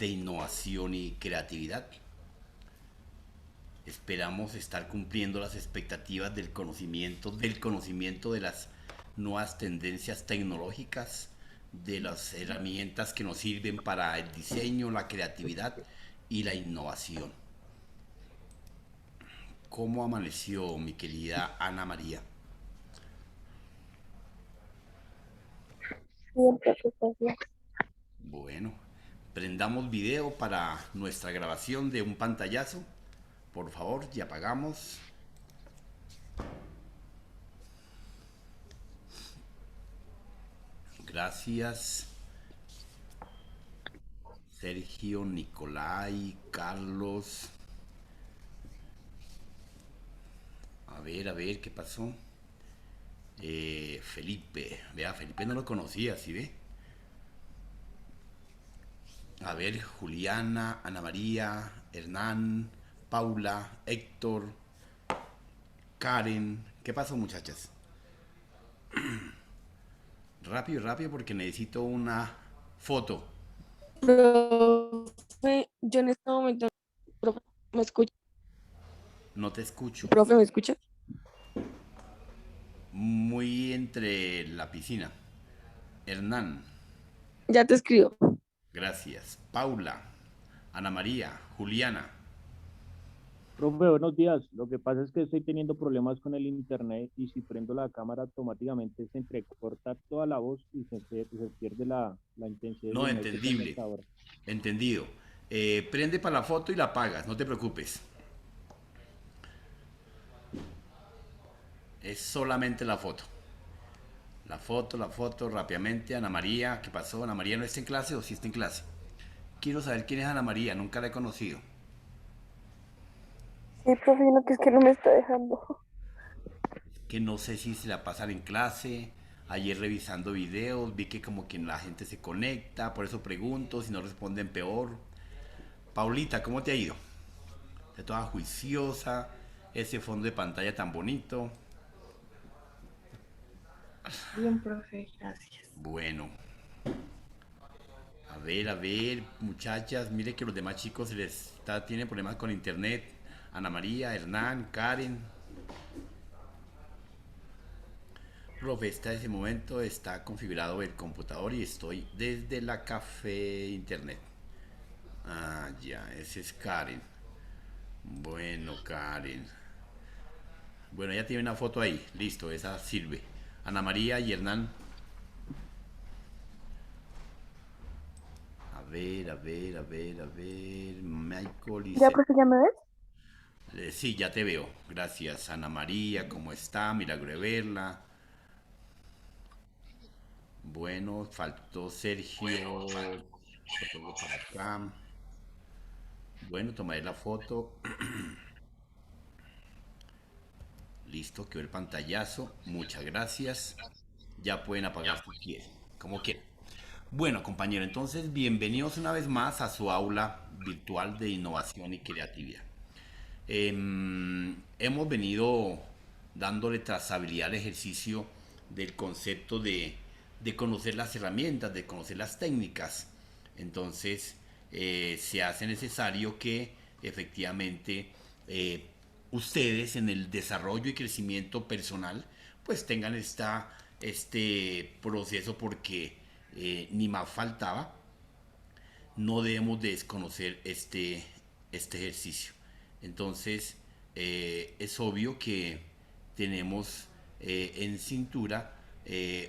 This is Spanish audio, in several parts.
de innovación y creatividad. Esperamos estar cumpliendo las expectativas del conocimiento de las nuevas tendencias tecnológicas, de las herramientas que nos sirven para el diseño, la creatividad y la innovación. ¿Cómo amaneció mi querida Ana María? Bien, profe, gracias. Bueno, prendamos video para nuestra grabación de un pantallazo. Por favor, y apagamos. Gracias. Sergio, Nicolai, Carlos. A ver, ¿qué pasó? Felipe. Vea, Felipe no lo conocía, ¿sí ve? A ver, Juliana, Ana María, Hernán, Paula, Héctor, Karen. ¿Qué pasó, muchachas? Rápido, rápido, porque necesito una foto. Profe, yo en este momento, profe, ¿me escucha? No te escucho. Profe, ¿me escucha? Muy entre la piscina. Hernán, Ya te escribo. gracias. Paula, Ana María, Juliana. Profe, buenos días. Lo que pasa es que estoy teniendo problemas con el internet y si prendo la cámara automáticamente se entrecorta toda la voz y se pierde la intensidad de No, señal que tengo entendible. hasta ahora. Entendido. Prende para la foto y la apagas, no te preocupes. Es solamente la foto. La foto, rápidamente. Ana María, ¿qué pasó? ¿Ana María no está en clase o sí está en clase? Quiero saber quién es Ana María, nunca la he conocido. Sí, profe, no, que es que no me está dejando. Que no sé si se la pasan en clase. Ayer revisando videos, vi que como que la gente se conecta, por eso pregunto, si no responden peor. Paulita, ¿cómo te ha ido? De toda juiciosa, ese fondo de pantalla tan bonito. Bien, profe, gracias. Bueno, a ver, muchachas, mire que los demás chicos tienen problemas con internet. Ana María, Hernán, Karen. Profe, en ese momento está configurado el computador y estoy desde la café internet. Ah, ya, ese es Karen. Bueno, Karen. Bueno, ya tiene una foto ahí. Listo, esa sirve. Ana María y Hernán. A ver. Michael y ¿Ya, profe, ya me ves? Sí, ya te veo. Gracias, Ana María. ¿Cómo está? Milagro de verla. Bueno, faltó Sergio. Lo pongo para acá. Bueno, tomaré la foto. Listo, quedó el pantallazo. Muchas gracias. Ya pueden apagar si quieren, como quieran. Bueno, compañero, entonces bienvenidos una vez más a su aula virtual de innovación y creatividad. Hemos venido dándole trazabilidad al ejercicio del concepto de conocer las herramientas, de conocer las técnicas. Entonces, se hace necesario que efectivamente ustedes en el desarrollo y crecimiento personal pues tengan este proceso porque ni más faltaba, no debemos de desconocer este ejercicio. Entonces, es obvio que tenemos en cintura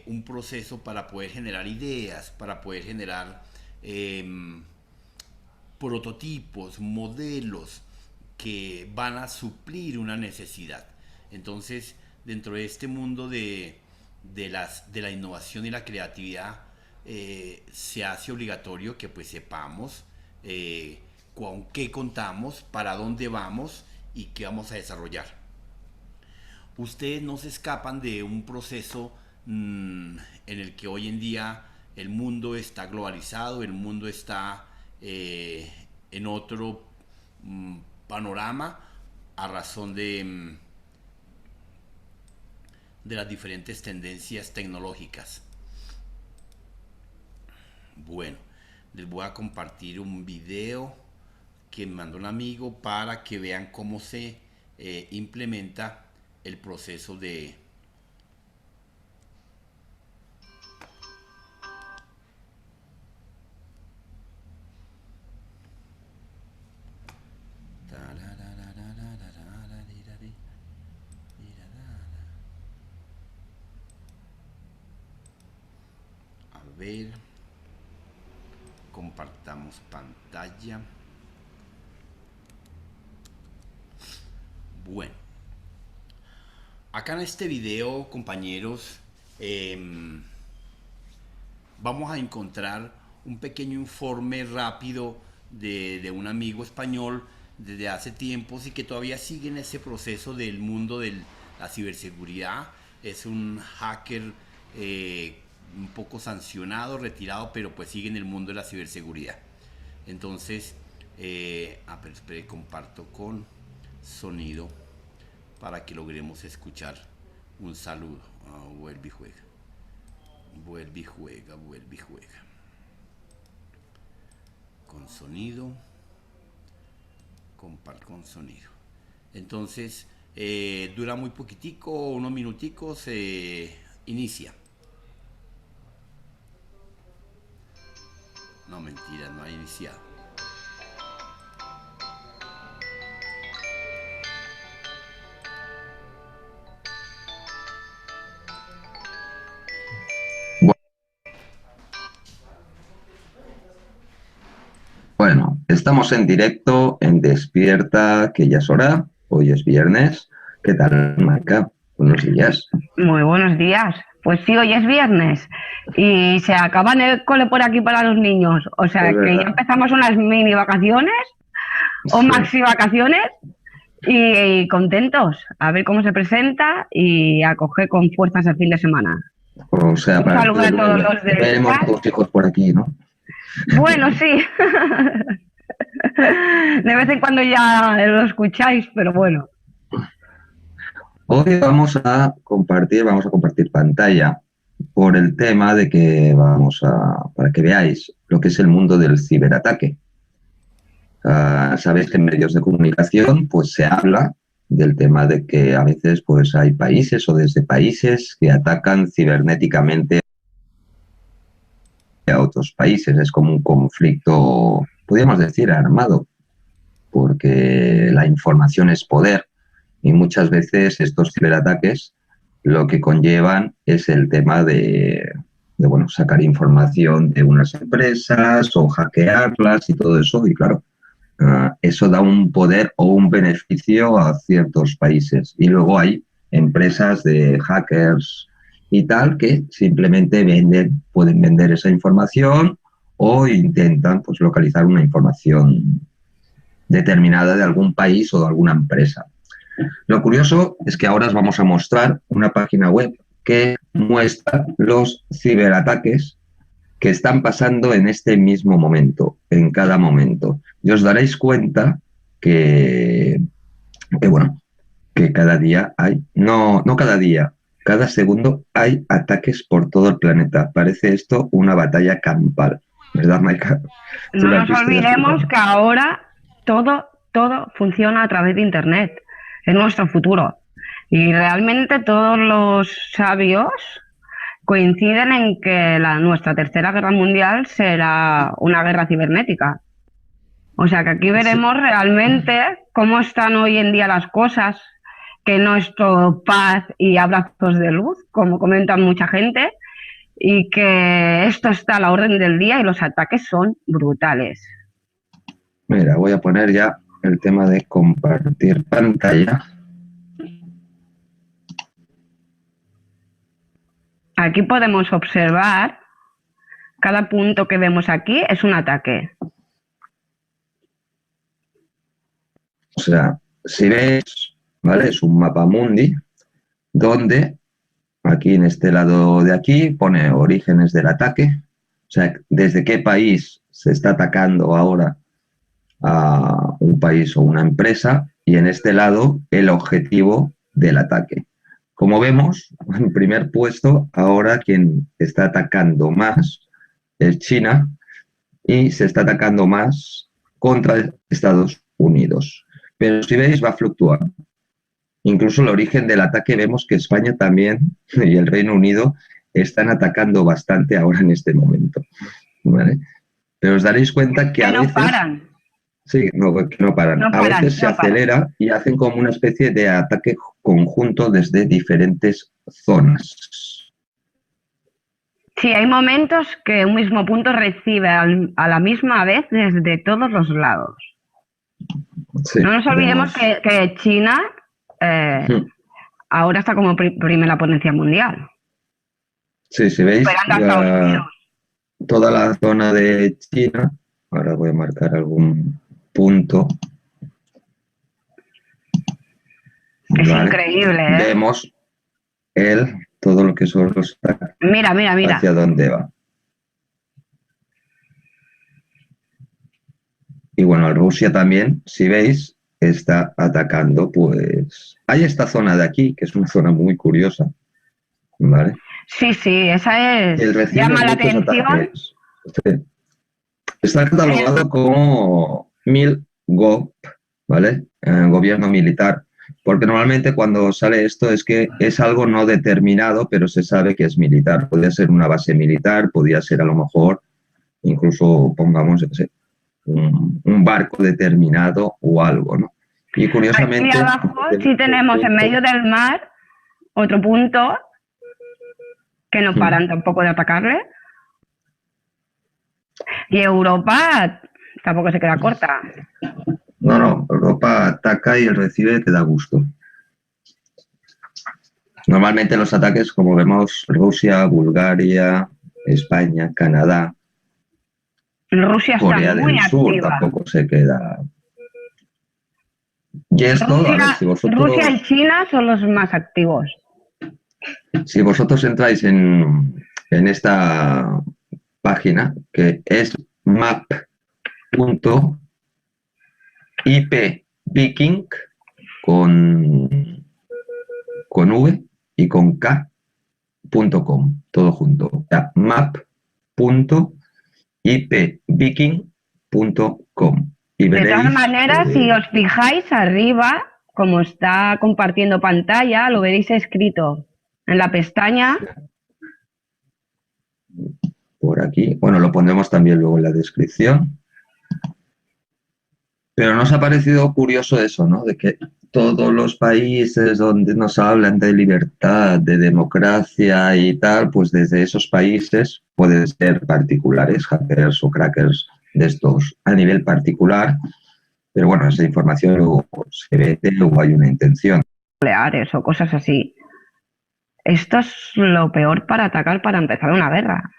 un proceso para poder generar ideas, para poder generar prototipos, modelos que van a suplir una necesidad. Entonces, dentro de este mundo de la innovación y la creatividad, se hace obligatorio que pues sepamos con qué contamos, para dónde vamos y qué vamos a desarrollar. Ustedes no se escapan de un proceso en el que hoy en día el mundo está globalizado, el mundo está en otro mm, panorama a razón de las diferentes tendencias tecnológicas. Bueno, les voy a compartir un video que me mandó un amigo para que vean cómo se implementa el proceso de... A ver, compartamos pantalla. Bueno, acá en este video, compañeros, vamos a encontrar un pequeño informe rápido de un amigo español desde hace tiempos y que todavía sigue en ese proceso del mundo de la ciberseguridad. Es un hacker un poco sancionado, retirado, pero pues sigue en el mundo de la ciberseguridad. Entonces, espere, comparto con sonido para que logremos escuchar un saludo. Vuelve y juega. Vuelve y juega, vuelve y juega. Con sonido. Comparto con sonido. Entonces, dura muy poquitico, unos minuticos, inicia. No, mentira, no ha iniciado. Bueno, estamos en directo en Despierta, que ya es hora. Hoy es viernes. ¿Qué tal, Marca? Buenos días. Muy buenos días. Pues sí, hoy es viernes y se acaban el cole por aquí para los niños. O sea Es que ya verdad. empezamos unas mini vacaciones o Sí. maxi vacaciones y contentos a ver cómo se presenta y a coger con fuerzas el fin de semana. O sea, Un para saludo a todos los del veremos chat. tus hijos por aquí, ¿no? Bueno, sí. De vez en cuando ya lo escucháis, pero bueno. Hoy vamos a compartir pantalla por el tema de que para que veáis lo que es el mundo del ciberataque. Sabéis que en medios de comunicación pues se habla del tema de que a veces pues hay países o desde países que atacan cibernéticamente a otros países. Es como un conflicto, podríamos decir, armado, porque la información es poder y muchas veces estos ciberataques lo que conllevan es el tema de bueno, sacar información de unas empresas o hackearlas y todo eso, y claro, eso da un poder o un beneficio a ciertos países. Y luego hay empresas de hackers y tal que simplemente pueden vender esa información o intentan pues localizar una información determinada de algún país o de alguna empresa. Lo curioso es que ahora os vamos a mostrar una página web que muestra los ciberataques que están pasando en este mismo momento, en cada momento. Y os daréis cuenta bueno, que cada día hay, no cada día, cada segundo hay ataques por todo el planeta. Parece esto una batalla campal, ¿verdad, Maika? No nos olvidemos que ahora todo funciona a través de Internet. Es nuestro futuro. Y realmente todos los sabios coinciden en que nuestra tercera guerra mundial será una guerra cibernética. O sea que aquí veremos realmente cómo están hoy en día las cosas, que no es todo paz y abrazos de luz, como comentan mucha gente, y que esto está a la orden del día y los ataques son brutales. Mira, voy a poner ya el tema de compartir pantalla. Aquí podemos observar, cada punto que vemos aquí es un ataque. O sea, si veis, ¿vale? Es un mapa mundi donde aquí en este lado de aquí pone orígenes del ataque, o sea, desde qué país se está atacando ahora a un país o una empresa, y en este lado el objetivo del ataque. Como vemos, en primer puesto, ahora quien está atacando más es China, y se está atacando más contra Estados Unidos. Pero si veis, va fluctuando. Incluso el origen del ataque vemos que España también y el Reino Unido están atacando bastante ahora en este momento, ¿vale? Pero os daréis cuenta que a no veces... paran. Sí, no, que no paran. No A paran, veces se no paran. acelera y hacen como una especie de ataque conjunto desde diferentes zonas. Sí, hay momentos que un mismo punto recibe a la misma vez desde todos los lados. Sí, No nos olvidemos vemos. que China ahora está como primera potencia mundial. Sí, si veis, Superando a Estados Unidos. toda la zona de China, ahora voy a marcar algún punto. Es Vale. increíble, ¿eh? Vemos todo lo que son los ataques, Mira. hacia dónde va. Y bueno, Rusia también, si veis, está atacando, pues... Hay esta zona de aquí, que es una zona muy curiosa, ¿vale? Sí, esa Él es. recibe Llama la muchos atención. ataques. Sí. Está catalogado como MilGov, ¿vale? Gobierno militar. Porque normalmente cuando sale esto es que es algo no determinado, pero se sabe que es militar. Podría ser una base militar, podría ser a lo mejor, incluso pongamos, yo qué sé, un barco determinado o algo, ¿no? Y curiosamente... Aquí abajo sí tenemos en medio del mar otro punto que no paran tampoco de atacarle. Y Europa tampoco se queda corta. No, Europa ataca y el recibe te da gusto. Normalmente los ataques, como vemos, Rusia, Bulgaria, España, Canadá, Rusia está Corea muy del Sur activa. tampoco se queda. Y esto, a ver, si Rusia y China son los más activos. Si vosotros entráis en esta página, que es map.ipviking con V y con K.com, todo junto. O sea, map.ipviking.com. De todas maneras, si os fijáis arriba, como está compartiendo pantalla, lo veréis escrito en la pestaña. Por aquí. Bueno, lo pondremos también luego en la descripción. Pero nos ha parecido curioso eso, ¿no? De que todos los países donde nos hablan de libertad, de democracia y tal, pues desde esos países pueden ser particulares, hackers o crackers de estos a nivel particular. Pero bueno, esa información luego se vende o hay una intención. Nucleares o cosas así. Esto es lo peor para atacar para empezar una guerra.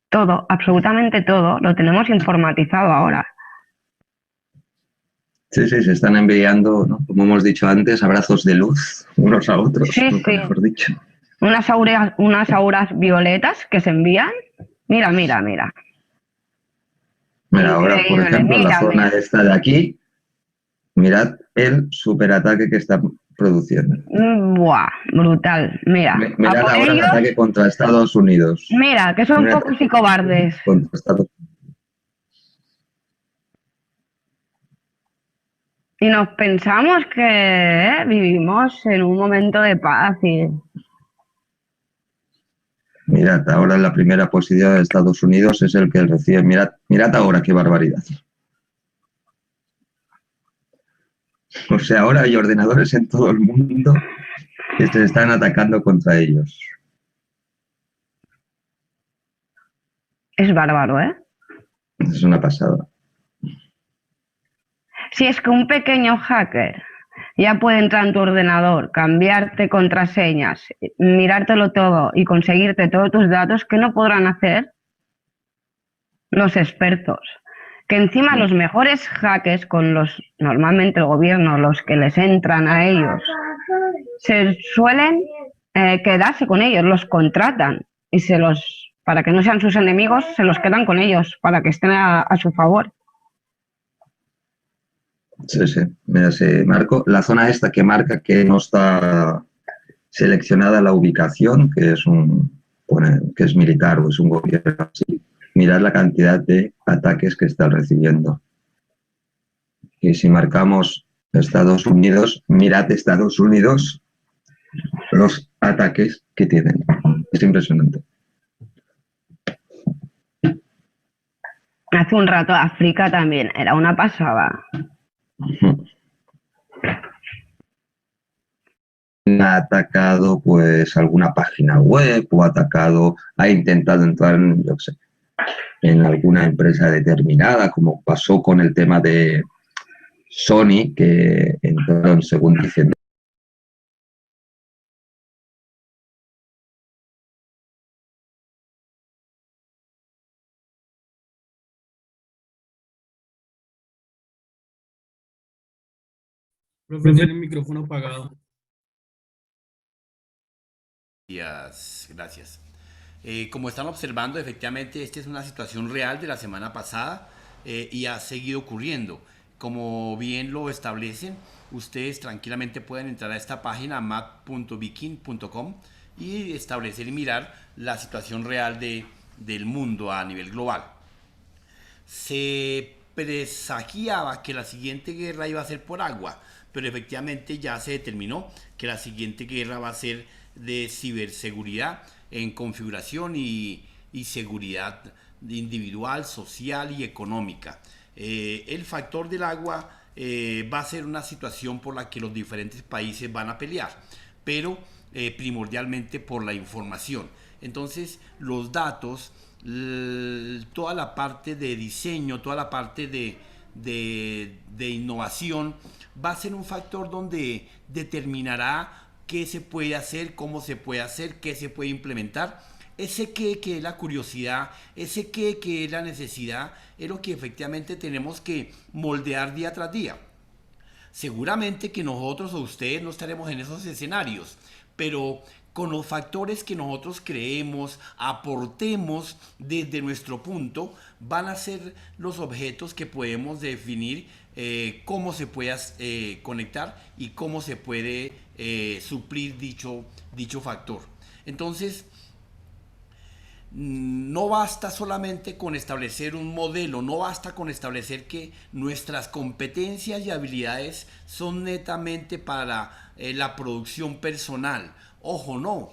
Todo, absolutamente todo, lo tenemos informatizado ahora. Sí, se están enviando, ¿no? Como hemos dicho antes, abrazos de luz unos a otros, sí. mejor dicho. Unas auras violetas que se envían. Mira. Mira, ahora, por ejemplo, la zona esta de aquí, mirad el superataque que está produciendo. Buah, brutal. Mira, mirad ahora el ataque contra Estados Unidos. Mira, que son pocos y cobardes. Contra Estados Unidos. Y nos pensamos que vivimos en un momento de paz y... Mirad, ahora en la primera posición de Estados Unidos es el que recibe. Mirad ahora qué barbaridad. O sea, ahora hay ordenadores en todo el mundo que se están atacando contra ellos. Es bárbaro, ¿eh? Es una pasada. Si es que un pequeño hacker ya puede entrar en tu ordenador, cambiarte contraseñas, mirártelo todo y conseguirte todos tus datos, ¿qué no podrán hacer los expertos? Que encima los mejores hackers, normalmente el gobierno, los que les entran a ellos, se suelen quedarse con ellos, los contratan y para que no sean sus enemigos, se los quedan con ellos, para que estén a su favor. Sí. Mira, se marcó la zona esta que marca que no está seleccionada la ubicación, que es que es militar o es un gobierno así. mirad la cantidad de ataques que está recibiendo. Y si marcamos Estados Unidos, mirad Estados Unidos, los ataques que tienen. Es impresionante. Hace un rato África también era una pasada. Ha atacado pues alguna página web o ha intentado entrar en, yo qué sé, en alguna empresa determinada, como pasó con el tema de Sony, que entraron, según dicen, Profe, tiene el micrófono apagado. Gracias. Como están observando, efectivamente, esta es una situación real de la semana pasada y ha seguido ocurriendo. Como bien lo establecen, ustedes tranquilamente pueden entrar a esta página map.viking.com y establecer y mirar la situación real del mundo a nivel global. Se presagiaba que la siguiente guerra iba a ser por agua, pero efectivamente ya se determinó que la siguiente guerra va a ser de ciberseguridad en configuración y seguridad individual, social y económica. El factor del agua va a ser una situación por la que los diferentes países van a pelear, pero primordialmente por la información. Entonces, los datos, toda la parte de diseño, toda la parte de innovación, va a ser un factor donde determinará qué se puede hacer, cómo se puede hacer, qué se puede implementar. Ese qué que es la curiosidad, ese qué que es la necesidad, es lo que efectivamente tenemos que moldear día tras día. Seguramente que nosotros o ustedes no estaremos en esos escenarios, pero con los factores que nosotros creemos, aportemos desde nuestro punto, van a ser los objetos que podemos definir cómo se puede conectar y cómo se puede suplir dicho factor. Entonces, no basta solamente con establecer un modelo, no basta con establecer que nuestras competencias y habilidades son netamente para la producción personal. Ojo, no.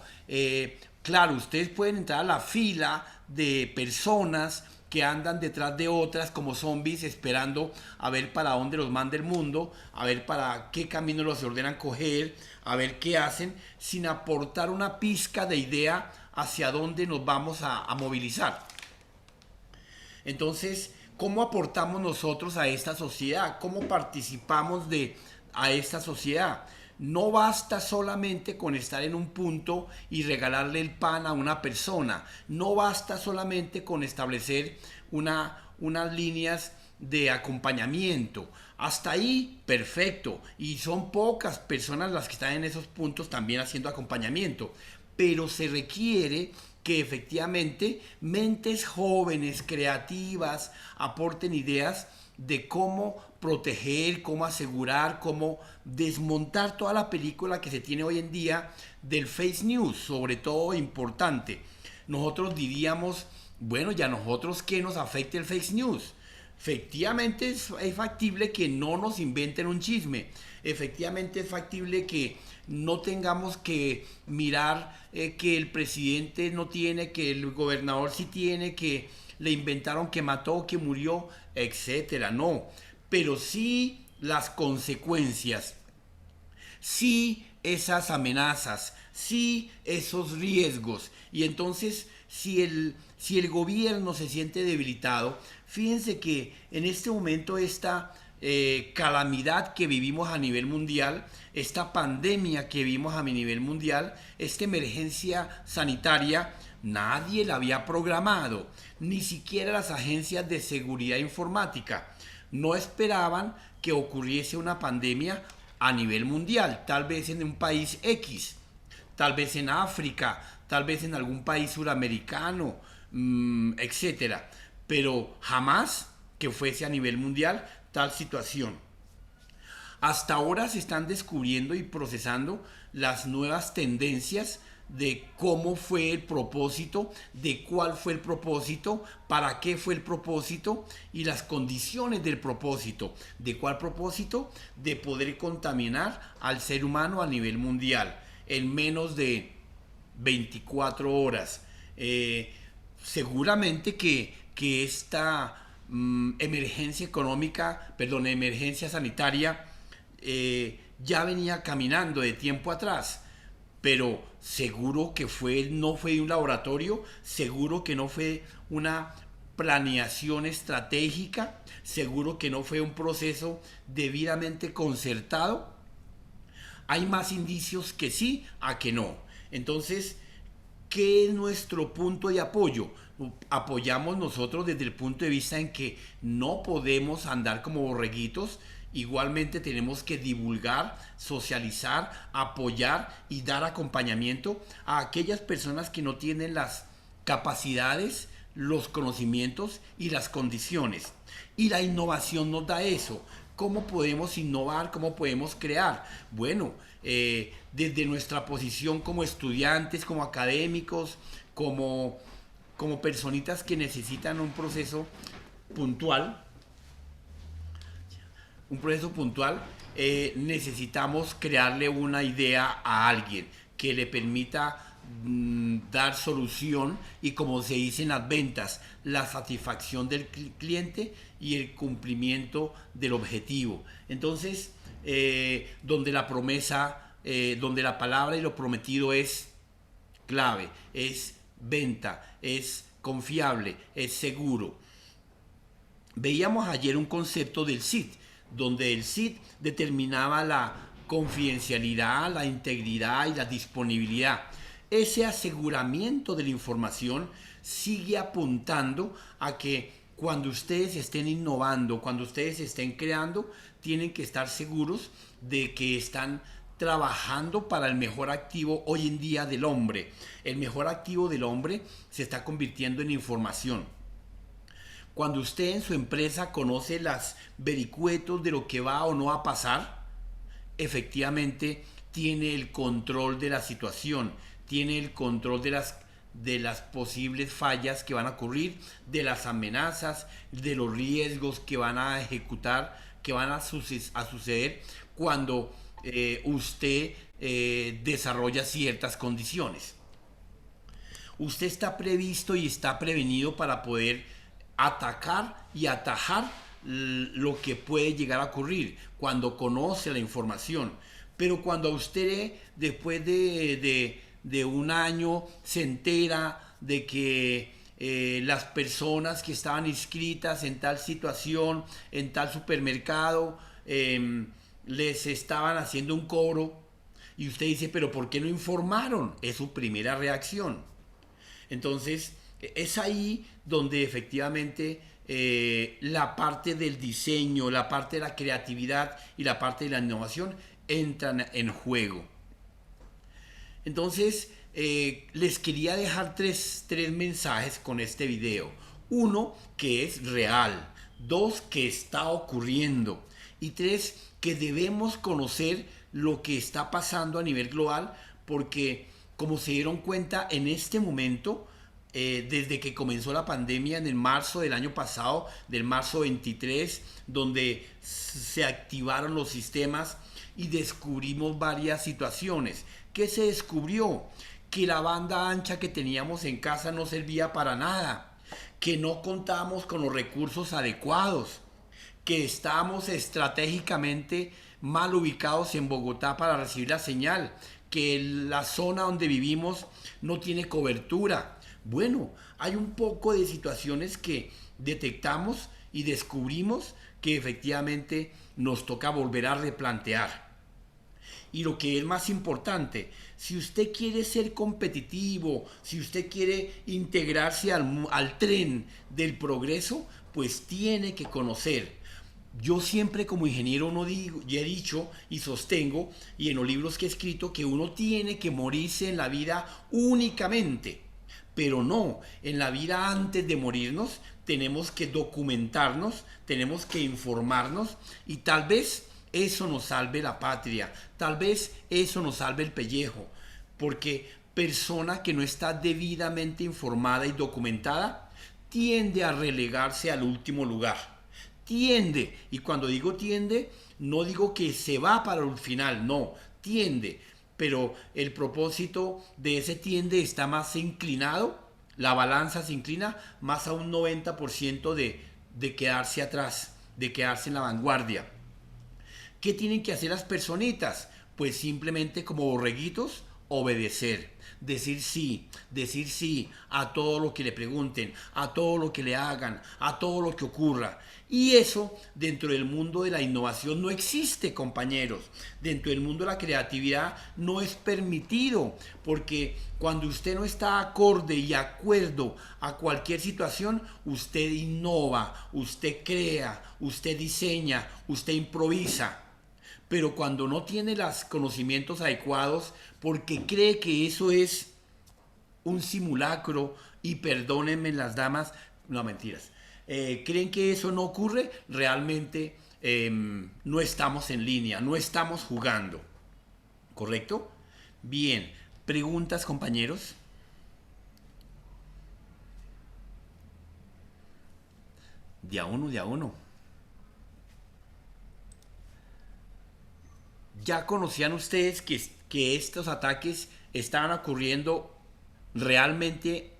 Claro, ustedes pueden entrar a la fila de personas que andan detrás de otras como zombies esperando a ver para dónde los manda el mundo, a ver para qué camino los ordenan coger, a ver qué hacen, sin aportar una pizca de idea hacia dónde nos vamos a movilizar. Entonces, ¿cómo aportamos nosotros a esta sociedad? ¿Cómo participamos a esta sociedad? No basta solamente con estar en un punto y regalarle el pan a una persona. No basta solamente con establecer unas líneas de acompañamiento. Hasta ahí, perfecto. Y son pocas personas las que están en esos puntos también haciendo acompañamiento. Pero se requiere que efectivamente mentes jóvenes, creativas, aporten ideas de cómo proteger, cómo asegurar, cómo desmontar toda la película que se tiene hoy en día del fake news, sobre todo importante. Nosotros diríamos, bueno, ya nosotros qué nos afecta el fake news. Efectivamente es factible que no nos inventen un chisme. Efectivamente es factible que no tengamos que mirar que el presidente no tiene, que el gobernador sí tiene, que le inventaron que mató, que murió, etcétera. No, pero sí las consecuencias, sí esas amenazas, sí esos riesgos. Y entonces, si el gobierno se siente debilitado, fíjense que en este momento esta calamidad que vivimos a nivel mundial, esta pandemia que vivimos a nivel mundial, esta emergencia sanitaria, nadie la había programado, ni siquiera las agencias de seguridad informática. No esperaban que ocurriese una pandemia a nivel mundial, tal vez en un país X, tal vez en África, tal vez en algún país suramericano, etcétera, pero jamás que fuese a nivel mundial tal situación. Hasta ahora se están descubriendo y procesando las nuevas tendencias de cómo fue el propósito, de cuál fue el propósito, para qué fue el propósito y las condiciones del propósito. ¿De cuál propósito? De poder contaminar al ser humano a nivel mundial en menos de 24 horas. Seguramente que esta emergencia económica, perdón, emergencia sanitaria, ya venía caminando de tiempo atrás, pero seguro que no fue de un laboratorio, seguro que no fue una planeación estratégica, seguro que no fue un proceso debidamente concertado. Hay más indicios que sí a que no. Entonces, ¿qué es nuestro punto de apoyo? Apoyamos nosotros desde el punto de vista en que no podemos andar como borreguitos. Igualmente tenemos que divulgar, socializar, apoyar y dar acompañamiento a aquellas personas que no tienen las capacidades, los conocimientos y las condiciones. Y la innovación nos da eso. ¿Cómo podemos innovar? ¿Cómo podemos crear? Bueno, desde nuestra posición como estudiantes, como académicos, como personitas que necesitan un proceso puntual, necesitamos crearle una idea a alguien que le permita dar solución y, como se dice en las ventas, la satisfacción del cliente y el cumplimiento del objetivo. Entonces, donde la promesa, donde la palabra y lo prometido es clave, es venta, es confiable, es seguro. Veíamos ayer un concepto del CID, donde el CID determinaba la confidencialidad, la integridad y la disponibilidad. Ese aseguramiento de la información sigue apuntando a que cuando ustedes estén innovando, cuando ustedes estén creando, tienen que estar seguros de que están trabajando para el mejor activo hoy en día del hombre. El mejor activo del hombre se está convirtiendo en información. Cuando usted en su empresa conoce las vericuetos de lo que va o no va a pasar, efectivamente tiene el control de la situación, tiene el control de las posibles fallas que van a ocurrir, de las amenazas, de los riesgos que van a ejecutar, que van a suceder cuando usted desarrolla ciertas condiciones. Usted está previsto y está prevenido para poder atacar y atajar lo que puede llegar a ocurrir cuando conoce la información. Pero cuando usted, después de un año, se entera de que las personas que estaban inscritas en tal situación, en tal supermercado, les estaban haciendo un cobro, y usted dice, pero ¿por qué no informaron? Es su primera reacción. Entonces, es ahí donde efectivamente la parte del diseño, la parte de la creatividad y la parte de la innovación entran en juego. Entonces, les quería dejar tres mensajes con este video. Uno, que es real. Dos, que está ocurriendo. Y tres, que debemos conocer lo que está pasando a nivel global, porque como se dieron cuenta en este momento, desde que comenzó la pandemia en el marzo del año pasado, del marzo 23, donde se activaron los sistemas y descubrimos varias situaciones. ¿Qué se descubrió? Que la banda ancha que teníamos en casa no servía para nada, que no contábamos con los recursos adecuados, que estábamos estratégicamente mal ubicados en Bogotá para recibir la señal, que la zona donde vivimos no tiene cobertura. Bueno, hay un poco de situaciones que detectamos y descubrimos que efectivamente nos toca volver a replantear. Y lo que es más importante, si usted quiere ser competitivo, si usted quiere integrarse al tren del progreso, pues tiene que conocer. Yo siempre como ingeniero y he dicho y sostengo, y en los libros que he escrito, que uno tiene que morirse en la vida únicamente. Pero no, en la vida antes de morirnos tenemos que documentarnos, tenemos que informarnos, y tal vez eso nos salve la patria, tal vez eso nos salve el pellejo, porque persona que no está debidamente informada y documentada tiende a relegarse al último lugar. Tiende, y cuando digo tiende, no digo que se va para el final, no, tiende, pero el propósito de ese tiende está más inclinado, la balanza se inclina más a un 90% de quedarse atrás, de quedarse en la vanguardia. ¿Qué tienen que hacer las personitas? Pues simplemente como borreguitos, obedecer, decir sí a todo lo que le pregunten, a todo lo que le hagan, a todo lo que ocurra. Y eso dentro del mundo de la innovación no existe, compañeros. Dentro del mundo de la creatividad no es permitido, porque cuando usted no está acorde y acuerdo a cualquier situación, usted innova, usted crea, usted diseña, usted improvisa. Pero cuando no tiene los conocimientos adecuados, porque cree que eso es un simulacro, y perdónenme las damas, no mentiras, creen que eso no ocurre, realmente no estamos en línea, no estamos jugando. ¿Correcto? Bien, preguntas, compañeros. De a uno. ¿Ya conocían ustedes que estos ataques estaban ocurriendo realmente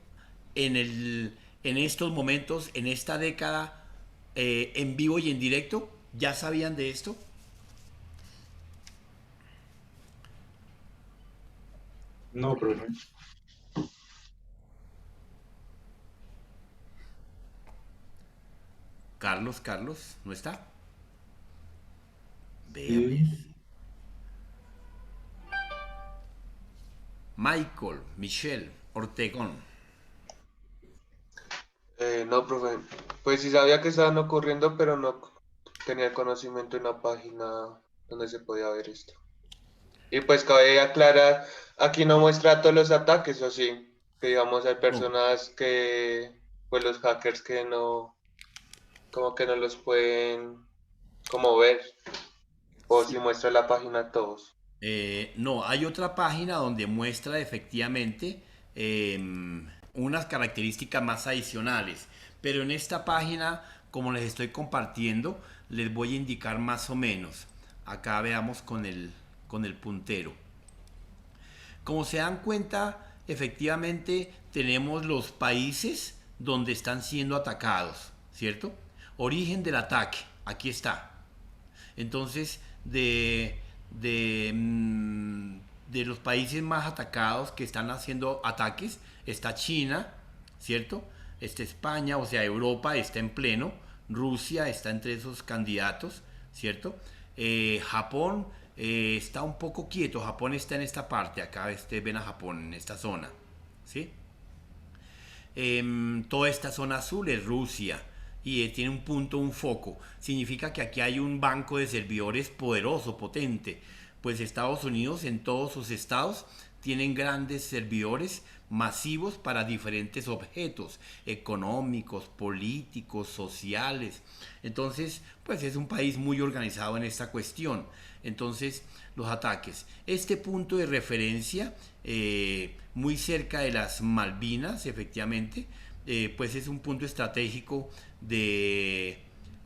en estos momentos, en esta década, en vivo y en directo? ¿Ya sabían de esto? No, profe. Carlos, ¿no está? Vea, Sí. pues. Michelle, Ortegón. No, profe. Pues sí sabía que estaban ocurriendo, pero no tenía conocimiento de una página donde se podía ver esto. Y pues cabe aclarar, aquí no muestra todos los ataques, o sí, que digamos hay personas que, pues los hackers que no, como que no los pueden como ver, o si muestra la página todos. No, hay otra página donde muestra efectivamente unas características más adicionales, pero en esta página, como les estoy compartiendo, les voy a indicar más o menos. Acá veamos con el puntero. Como se dan cuenta, efectivamente tenemos los países donde están siendo atacados, ¿cierto? Origen del ataque, aquí está. Entonces, de los países más atacados que están haciendo ataques, está China, ¿cierto? Está España, o sea, Europa está en pleno, Rusia está entre esos candidatos, ¿cierto? Japón está un poco quieto, Japón está en esta parte, acá ven a Japón, en esta zona, ¿sí? Toda esta zona azul es Rusia y tiene un punto, un foco. Significa que aquí hay un banco de servidores poderoso, potente. Pues Estados Unidos en todos sus estados tienen grandes servidores masivos para diferentes objetos económicos, políticos, sociales. Entonces, pues es un país muy organizado en esta cuestión. Entonces, los ataques. Este punto de referencia, muy cerca de las Malvinas, efectivamente, pues es un punto estratégico del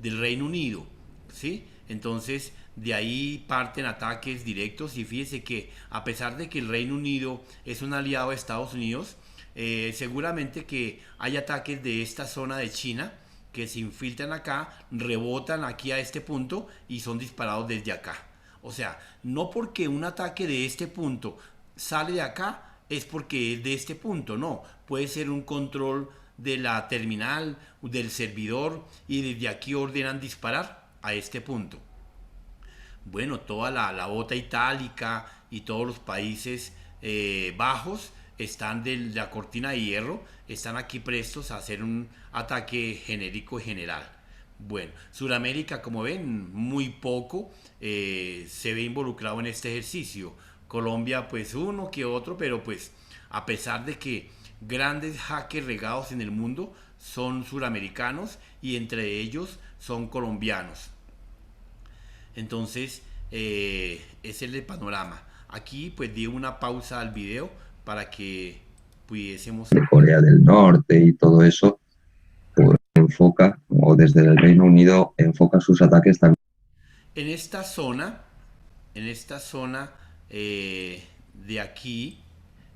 Reino Unido, ¿sí? Entonces, de ahí parten ataques directos y fíjese que a pesar de que el Reino Unido es un aliado de Estados Unidos, seguramente que hay ataques de esta zona de China que se infiltran acá, rebotan aquí a este punto y son disparados desde acá. O sea, no porque un ataque de este punto sale de acá es porque es de este punto, no. Puede ser un control de la terminal, del servidor, y desde aquí ordenan disparar a este punto. Bueno, toda la bota itálica y todos los países bajos están de la cortina de hierro, están aquí prestos a hacer un ataque genérico y general. Bueno, Sudamérica, como ven, muy poco se ve involucrado en este ejercicio. Colombia, pues uno que otro, pero pues a pesar de que grandes hackers regados en el mundo son suramericanos y entre ellos son colombianos. Entonces, ese es el panorama. Aquí pues di una pausa al video para que pudiésemos... de Corea del Norte y todo eso, pues enfoca, o desde el Reino Unido enfoca sus ataques también. En esta zona de aquí,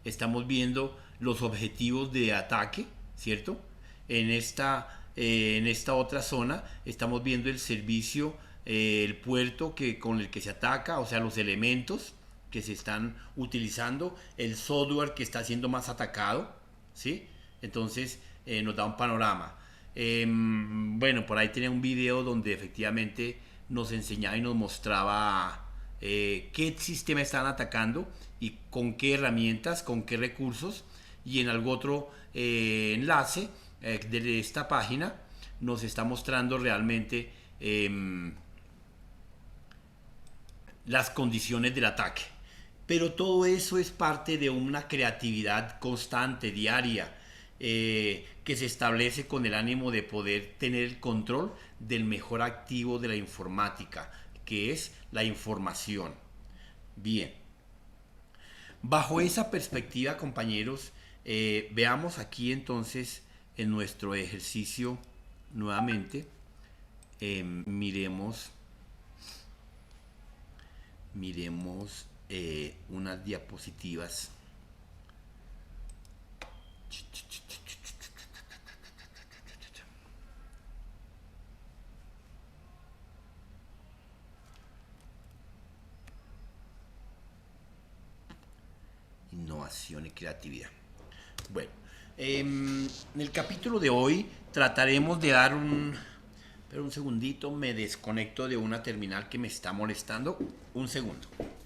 estamos viendo los objetivos de ataque, ¿cierto? En esta otra zona estamos viendo el servicio, el puerto con el que se ataca, o sea, los elementos que se están utilizando, el software que está siendo más atacado, ¿sí? Entonces nos da un panorama. Bueno, por ahí tenía un video donde efectivamente nos enseñaba y nos mostraba qué sistema están atacando y con qué herramientas, con qué recursos, y en algún otro enlace de esta página nos está mostrando realmente las condiciones del ataque. Pero todo eso es parte de una creatividad constante, diaria, que se establece con el ánimo de poder tener el control del mejor activo de la informática, que es la información. Bien. Bajo esa perspectiva, compañeros, veamos aquí entonces en nuestro ejercicio nuevamente, miremos unas diapositivas. Innovación y creatividad. Bueno, en el capítulo de hoy trataremos de dar pero un segundito, me desconecto de una terminal que me está molestando. Un segundo. Bueno.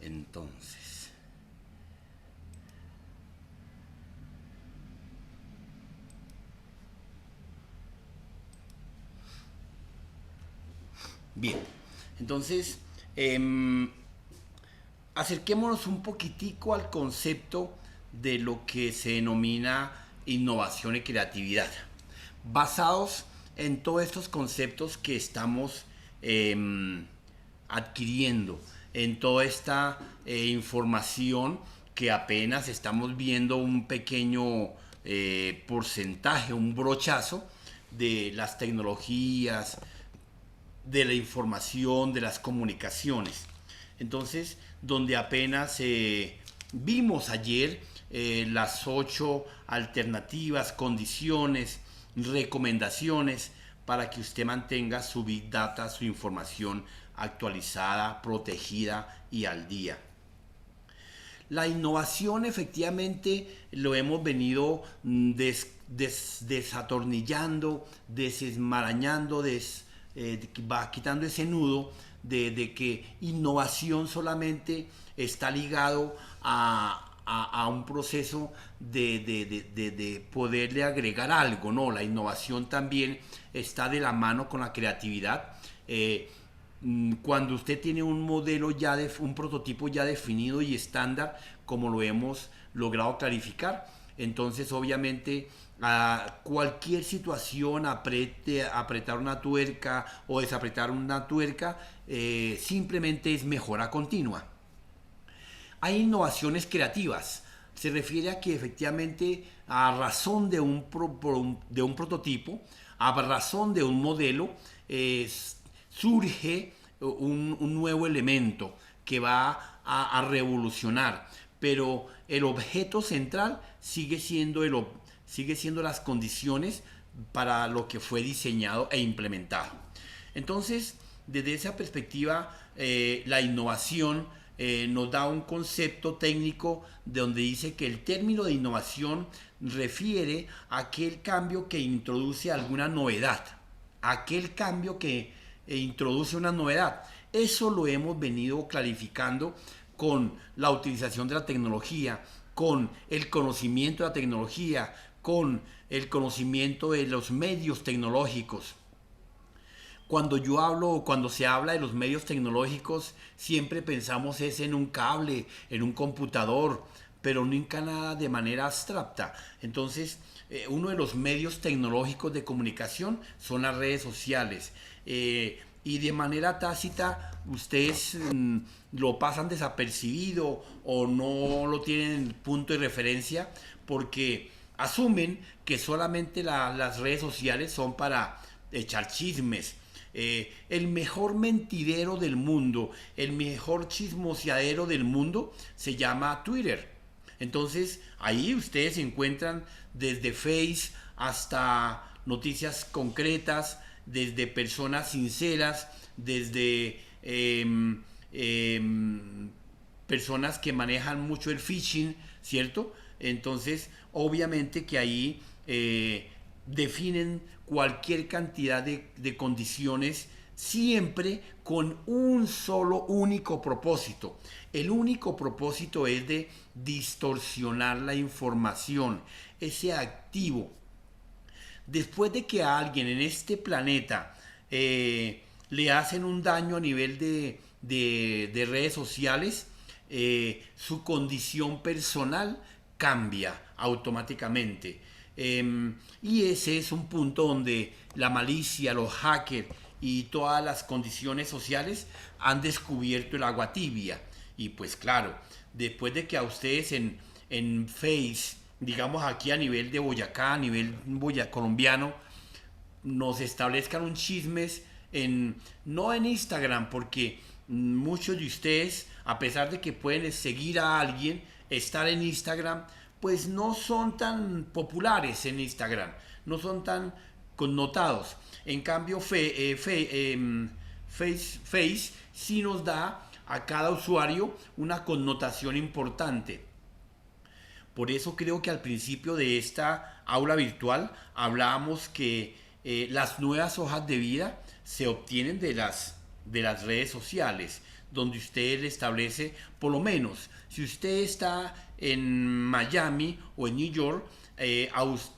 Entonces, bien, entonces acerquémonos un poquitico al concepto de lo que se denomina innovación y creatividad, basados en todos estos conceptos que estamos adquiriendo, en toda esta información que apenas estamos viendo un pequeño porcentaje, un brochazo de las tecnologías, de la información, de las comunicaciones. Entonces, donde apenas vimos ayer las 8 alternativas, condiciones, recomendaciones para que usted mantenga su Big Data, su información actualizada, protegida y al día. La innovación efectivamente lo hemos venido desatornillando, desesmarañando, va quitando ese nudo de que innovación solamente está ligado a un proceso de poderle agregar algo, ¿no? La innovación también está de la mano con la creatividad. Cuando usted tiene un modelo un prototipo ya definido y estándar, como lo hemos logrado clarificar, Entonces, obviamente, a cualquier situación, apretar una tuerca o desapretar una tuerca, simplemente es mejora continua. Hay innovaciones creativas. Se refiere a que efectivamente a razón de un prototipo, a razón de un modelo, surge un nuevo elemento que va a revolucionar. Pero el objeto central sigue siendo las condiciones para lo que fue diseñado e implementado. Entonces, desde esa perspectiva, la innovación nos da un concepto técnico donde dice que el término de innovación refiere a aquel cambio que introduce alguna novedad, aquel cambio que introduce una novedad. Eso lo hemos venido clarificando con la utilización de la tecnología, con el conocimiento de la tecnología, con el conocimiento de los medios tecnológicos. Cuando se habla de los medios tecnológicos, siempre pensamos es en un cable, en un computador, pero nunca nada de manera abstracta. Entonces, uno de los medios tecnológicos de comunicación son las redes sociales. Y de manera tácita, ustedes lo pasan desapercibido o no lo tienen en punto de referencia porque asumen que solamente las redes sociales son para echar chismes. El mejor mentidero del mundo, el mejor chismoseadero del mundo se llama Twitter. Entonces ahí ustedes encuentran desde Face hasta noticias concretas, desde personas sinceras, desde personas que manejan mucho el phishing, ¿cierto? Entonces obviamente que ahí definen cualquier cantidad de condiciones siempre con un solo único propósito. El único propósito es de distorsionar la información, ese activo. Después de que a alguien en este planeta le hacen un daño a nivel de redes sociales, su condición personal cambia automáticamente. Y ese es un punto donde la malicia, los hackers y todas las condiciones sociales han descubierto el agua tibia. Y pues claro, después de que a ustedes en Face, digamos aquí a nivel de Boyacá, a nivel colombiano, nos establezcan un chismes no en Instagram, porque muchos de ustedes, a pesar de que pueden seguir a alguien, estar en Instagram, pues no son tan populares en Instagram, no son tan connotados. En cambio, Face sí nos da a cada usuario una connotación importante. Por eso creo que al principio de esta aula virtual hablábamos que las nuevas hojas de vida se obtienen de las redes sociales, donde usted establece, por lo menos, si usted está en Miami o en New York,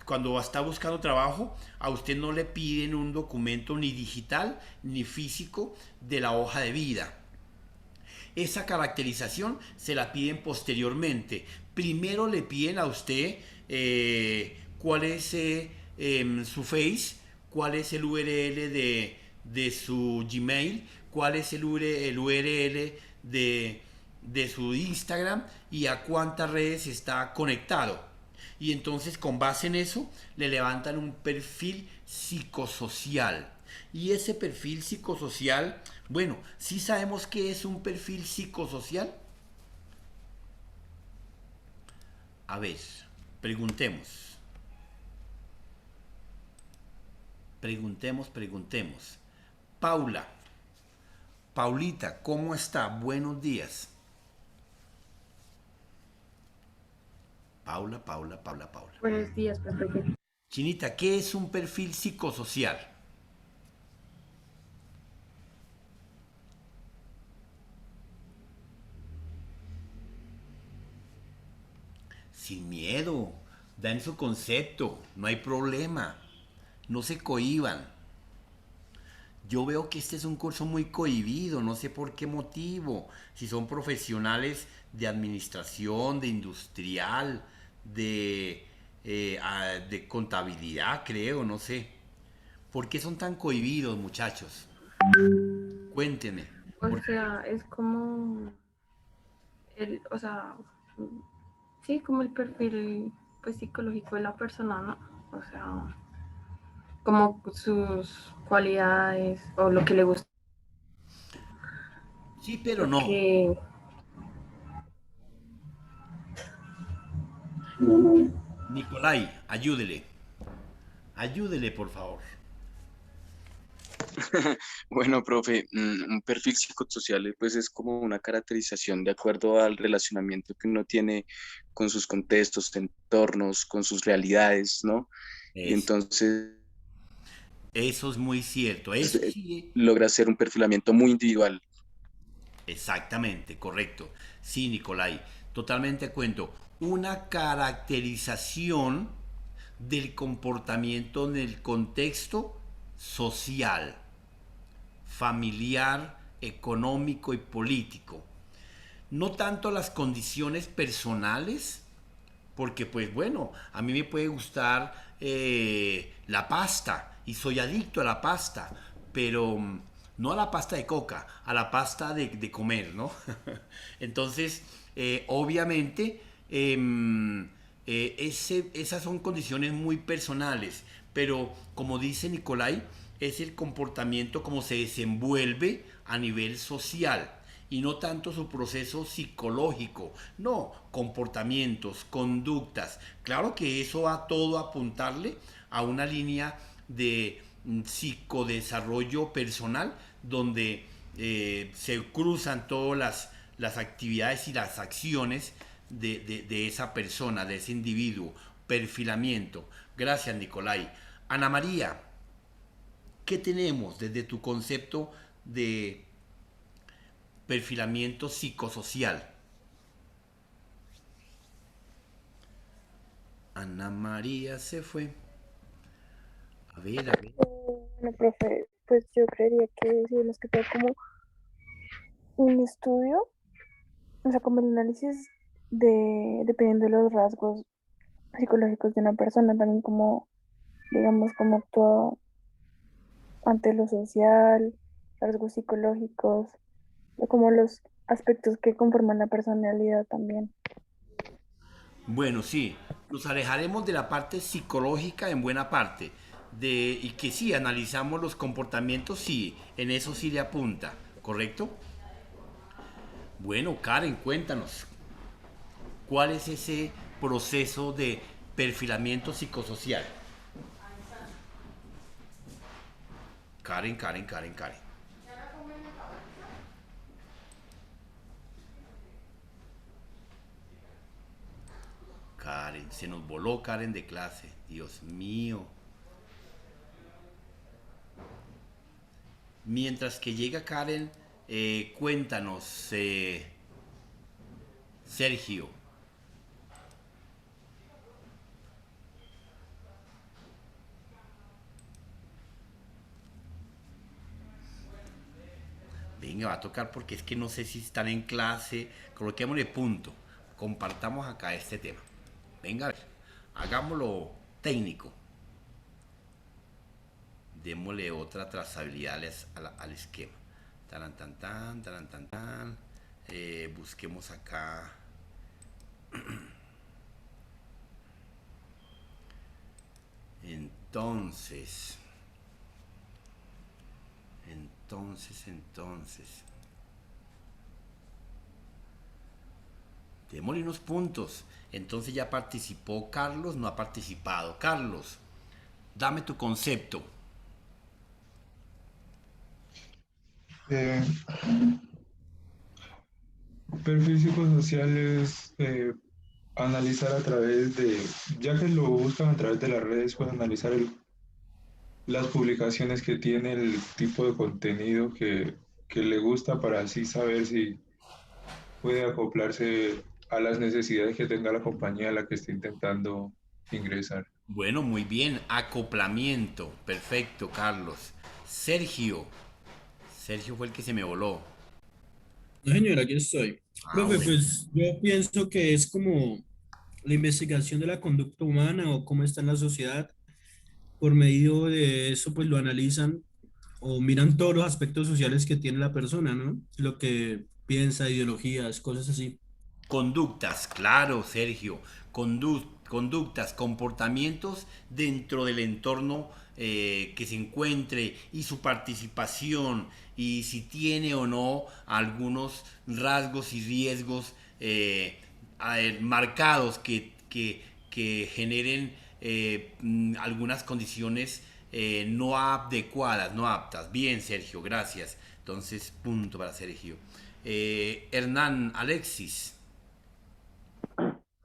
cuando está buscando trabajo, a usted no le piden un documento ni digital ni físico de la hoja de vida. Esa caracterización se la piden posteriormente. Primero le piden a usted cuál es su Face, cuál es el URL de su Gmail, cuál es el URL de su Instagram y a cuántas redes está conectado. Y entonces con base en eso le levantan un perfil psicosocial. Y ese perfil psicosocial, bueno, ¿sí sabemos qué es un perfil psicosocial? A ver, preguntemos. Preguntemos. Paulita, ¿cómo está? Buenos días. Paula. Buenos días, profe. Chinita, ¿qué es un perfil psicosocial? Sin miedo, dan su concepto, no hay problema, no se cohíban. Yo veo que este es un curso muy cohibido, no sé por qué motivo, si son profesionales de administración, de industrial, de de contabilidad, creo, no sé. ¿Por qué son tan cohibidos, muchachos? Cuénteme. O sea, es como o sea, sí, como el perfil pues psicológico de la persona, ¿no? O sea, como sus cualidades o lo que le gusta. Sí, pero no. Porque Nicolai, ayúdele. Ayúdele, por favor. Bueno, profe, un perfil psicosocial pues es como una caracterización de acuerdo al relacionamiento que uno tiene con sus contextos, entornos, con sus realidades, ¿no? Y Eso, entonces eso es muy cierto. Eso sí, logra ser un perfilamiento muy individual. exactamente, correcto. Sí, Nicolai, totalmente de acuerdo. Una caracterización del comportamiento en el contexto social, familiar, económico y político. No tanto las condiciones personales, porque pues bueno, a mí me puede gustar la pasta y soy adicto a la pasta, pero no a la pasta de coca, a la pasta de comer, ¿no? Entonces, obviamente, esas son condiciones muy personales, pero como dice Nicolai, es el comportamiento como se desenvuelve a nivel social y no tanto su proceso psicológico, no, comportamientos, conductas. Claro que eso va todo a apuntarle a una línea de psicodesarrollo personal donde se cruzan todas las actividades y las acciones de esa persona, de ese individuo, perfilamiento. Gracias, Nicolai. Ana María, ¿qué tenemos desde tu concepto de perfilamiento psicosocial? Ana María se fue. A ver, a ver. Bueno, profe, pues yo creería que sí, los que tengo como un estudio, o sea, como el análisis dependiendo de los rasgos psicológicos de una persona, también como, digamos, cómo actúa ante lo social, rasgos psicológicos, o como los aspectos que conforman la personalidad también. Bueno, sí, nos alejaremos de la parte psicológica en buena parte. Y que sí, analizamos los comportamientos, sí, en eso sí le apunta, ¿correcto? Bueno, Karen, cuéntanos, ¿cuál es ese proceso de perfilamiento psicosocial? Karen, Karen, Karen, Karen. Karen, se nos voló Karen de clase, Dios mío. Mientras que llega Karen, cuéntanos, Sergio. Venga, va a tocar porque es que no sé si están en clase. Coloquémosle punto. Compartamos acá este tema. Venga, a ver, hagámoslo técnico. Démosle otra trazabilidad al esquema. Taran, tan, tan, taran, tan, tan. Busquemos acá. Entonces. Démosle unos puntos. Entonces ya participó Carlos, no ha participado. Carlos, dame tu concepto. Eh, Perfil psicosocial es analizar a través de, ya que lo buscan a través de las redes, pues analizar las publicaciones que tiene, el tipo de contenido que le gusta para así saber si puede acoplarse a las necesidades que tenga la compañía a la que esté intentando ingresar. Bueno, muy bien. Acoplamiento. Perfecto, Carlos. Sergio. Sergio fue el que se me voló. No, señora, aquí estoy. Ah, Profe, bueno. pues yo pienso que es como la investigación de la conducta humana o cómo está en la sociedad. Por medio de eso, pues lo analizan o miran todos los aspectos sociales que tiene la persona, ¿no? Lo que piensa, ideologías, cosas así. Conductas, claro, Sergio. Conductas, comportamientos dentro del entorno que se encuentre y su participación y si tiene o no algunos rasgos y riesgos marcados que generen algunas condiciones no adecuadas, no aptas. Bien, Sergio, gracias. Entonces, punto para Sergio. Hernán Alexis.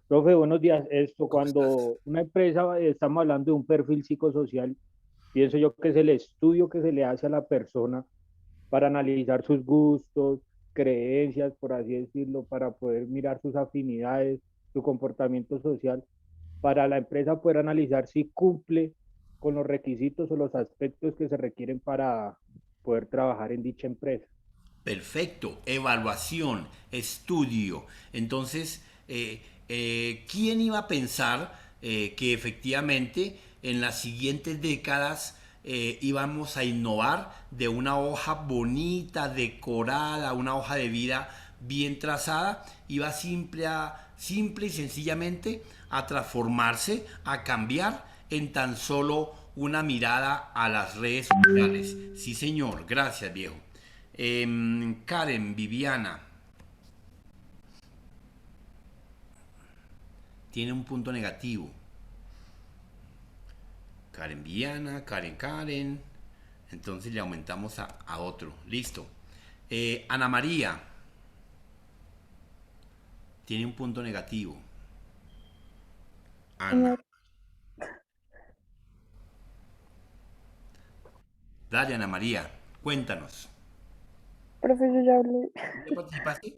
Profe, buenos días. Esto, cuando una empresa, estamos hablando de un perfil psicosocial, pienso yo que es el estudio que se le hace a la persona para analizar sus gustos, creencias, por así decirlo, para poder mirar sus afinidades, su comportamiento social, para la empresa poder analizar si cumple con los requisitos o los aspectos que se requieren para poder trabajar en dicha empresa. Perfecto, evaluación, estudio. Entonces, ¿quién iba a pensar que efectivamente en las siguientes décadas íbamos a innovar de una hoja bonita, decorada, una hoja de vida bien trazada, iba simple y sencillamente a transformarse, a cambiar en tan solo una mirada a las redes sociales? Sí, señor, gracias, viejo. Karen, Viviana. Tiene un punto negativo. Karen, Viviana, Karen. Entonces le aumentamos a otro. Listo. Ana María. Tiene un punto negativo. Ana. Dale, Ana María. Cuéntanos. Profe, yo ya hablé. ¿Ya participaste?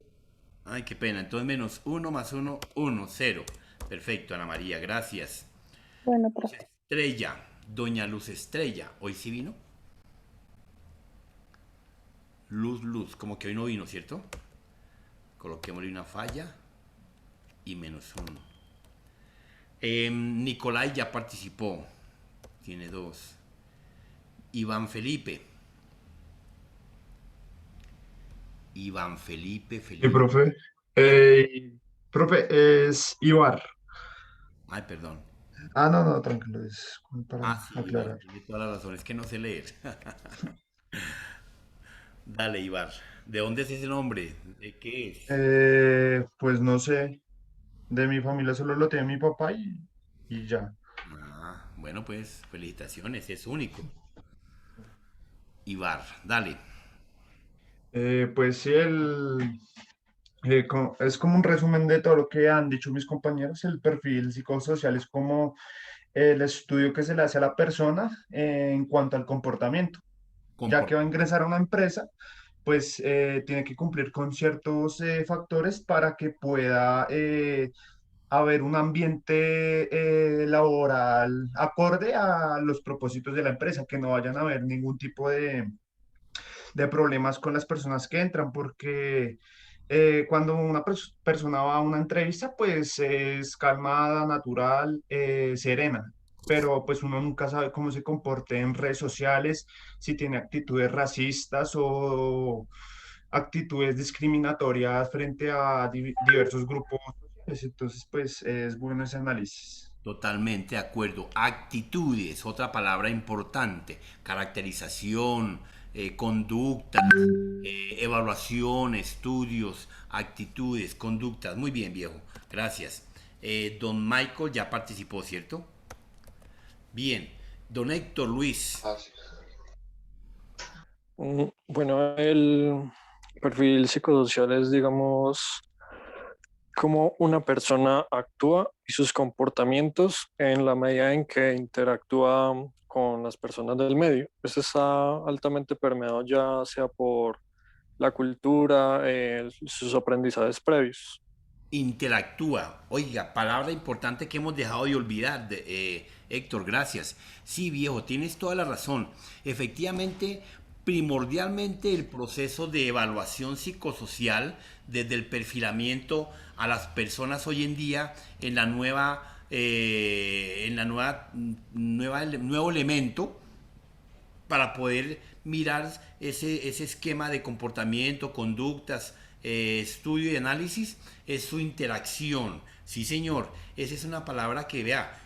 Ay, qué pena. Entonces menos 1 más 1, 1, 0. Perfecto, Ana María, gracias. Bueno, profe. Estrella, doña Luz Estrella. ¿Hoy sí vino? Luz, como que hoy no vino, ¿cierto? Coloquémosle una falla y menos 1. Nicolai ya participó. Tiene 2. Iván Felipe. Sí, profe. Profe, es Ibar. Ay, perdón. No, tranquilo, es para Sí, aclarar. Ibar, tiene toda la razón, es que no sé leer. Dale, Ibar. ¿De dónde es ese nombre? ¿De qué es? Pues no sé, de mi familia solo lo tiene mi papá y ya. Bueno, pues felicitaciones, es único. Ibar, dale. Pues sí, es como un resumen de todo lo que han dicho mis compañeros. El perfil psicosocial es como el estudio que se le hace a la persona en cuanto al comportamiento. Ya que va a ingresar a una empresa, pues tiene que cumplir con ciertos factores para que pueda haber un ambiente laboral acorde a los propósitos de la empresa, que no vayan a haber ningún tipo de problemas con las personas que entran, porque cuando una persona va a una entrevista, pues es calmada, natural, serena, pero pues uno nunca sabe cómo se comporte en redes sociales, si tiene actitudes racistas o actitudes discriminatorias frente a diversos grupos sociales. Entonces, pues es bueno ese análisis. Totalmente de acuerdo. Actitudes, otra palabra importante. Caracterización, conducta, evaluación, estudios, actitudes, conductas. Muy bien, viejo. Gracias. Don Michael ya participó, ¿cierto? Bien. Don Héctor Luis. Bueno, el perfil psicosocial es, digamos, cómo una persona actúa y sus comportamientos en la medida en que interactúa con las personas del medio. Eso está altamente permeado ya sea por la cultura, sus aprendizajes previos. Interactúa. Oiga, palabra importante que hemos dejado de olvidar, Héctor, gracias. Sí, viejo, tienes toda la razón. Efectivamente, primordialmente el proceso de evaluación psicosocial desde el perfilamiento a las personas hoy en día en la nuevo elemento para poder mirar ese esquema de comportamiento, conductas, estudio y análisis, es su interacción. Sí, señor, esa es una palabra que vea.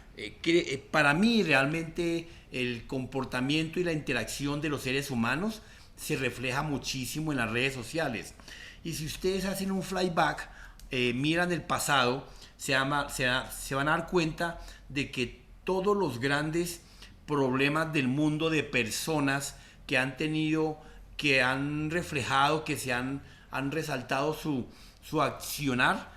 Para mí realmente el comportamiento y la interacción de los seres humanos se refleja muchísimo en las redes sociales. Y si ustedes hacen un flyback, miran el pasado, se van a dar cuenta de que todos los grandes problemas del mundo de personas que han tenido, que han reflejado, que han resaltado su accionar,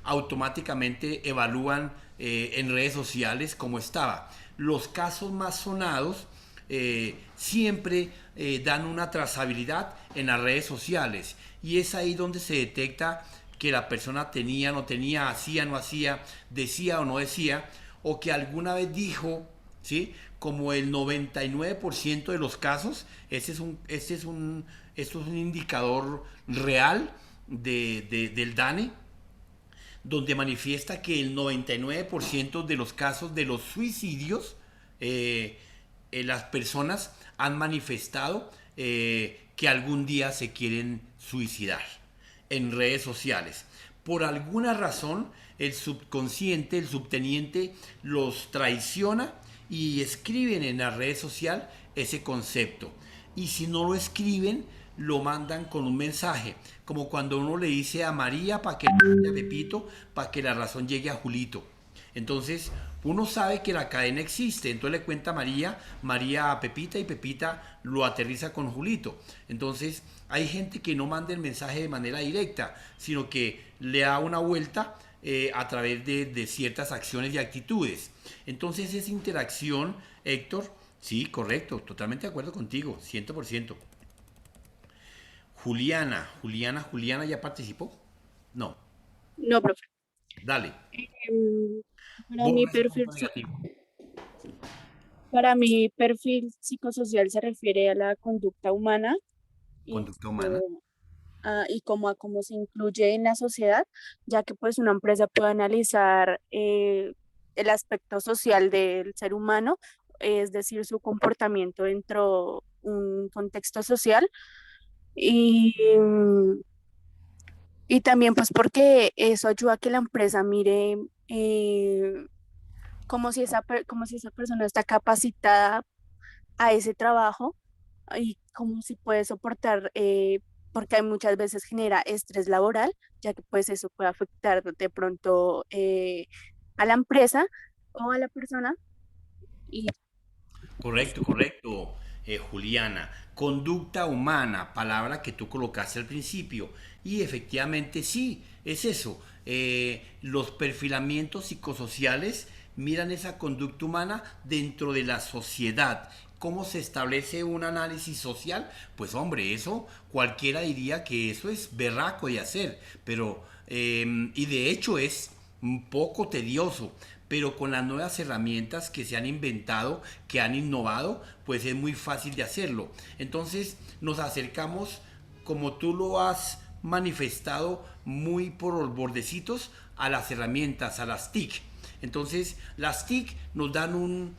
automáticamente evalúan en redes sociales cómo estaba. Los casos más sonados siempre dan una trazabilidad en las redes sociales, y es ahí donde se detecta que la persona tenía, no tenía, hacía, no hacía, decía o no decía, o que alguna vez dijo, ¿sí? Como el 99% de los casos. Esto es un indicador real del DANE, donde manifiesta que el 99% de los casos de los suicidios, las personas han manifestado que algún día se quieren suicidar en redes sociales. Por alguna razón, el subconsciente, el subteniente, los traiciona y escriben en la red social ese concepto. Y si no lo escriben, lo mandan con un mensaje, como cuando uno le dice a María para que le llegue a Pepito, para que la razón llegue a Julito. Entonces uno sabe que la cadena existe, entonces le cuenta María a Pepita, y Pepita lo aterriza con Julito. Entonces hay gente que no manda el mensaje de manera directa, sino que le da una vuelta a través de ciertas acciones y actitudes. Entonces esa interacción, Héctor, sí, correcto, totalmente de acuerdo contigo, 100%. Juliana ya participó. No, No, profe. dale. Para mi perfil psicosocial se refiere a la conducta humana Conducta humana. y cómo se incluye en la sociedad, ya que pues una empresa puede analizar el aspecto social del ser humano, es decir, su comportamiento dentro de un contexto social, y también pues porque eso ayuda a que la empresa mire como si esa persona está capacitada a ese trabajo, y como si puede soportar, porque hay muchas veces genera estrés laboral, ya que pues eso puede afectar de pronto a la empresa o a la persona. Y Correcto, Juliana. Conducta humana, palabra que tú colocaste al principio. Y efectivamente sí, es eso. Los perfilamientos psicosociales miran esa conducta humana dentro de la sociedad. ¿Cómo se establece un análisis social? Pues hombre, eso cualquiera diría que eso es berraco de hacer, pero y de hecho es un poco tedioso, pero con las nuevas herramientas que se han inventado, que han innovado, pues es muy fácil de hacerlo. Entonces nos acercamos, como tú lo has manifestado, muy por los bordecitos a las herramientas, a las TIC. Entonces las TIC nos dan un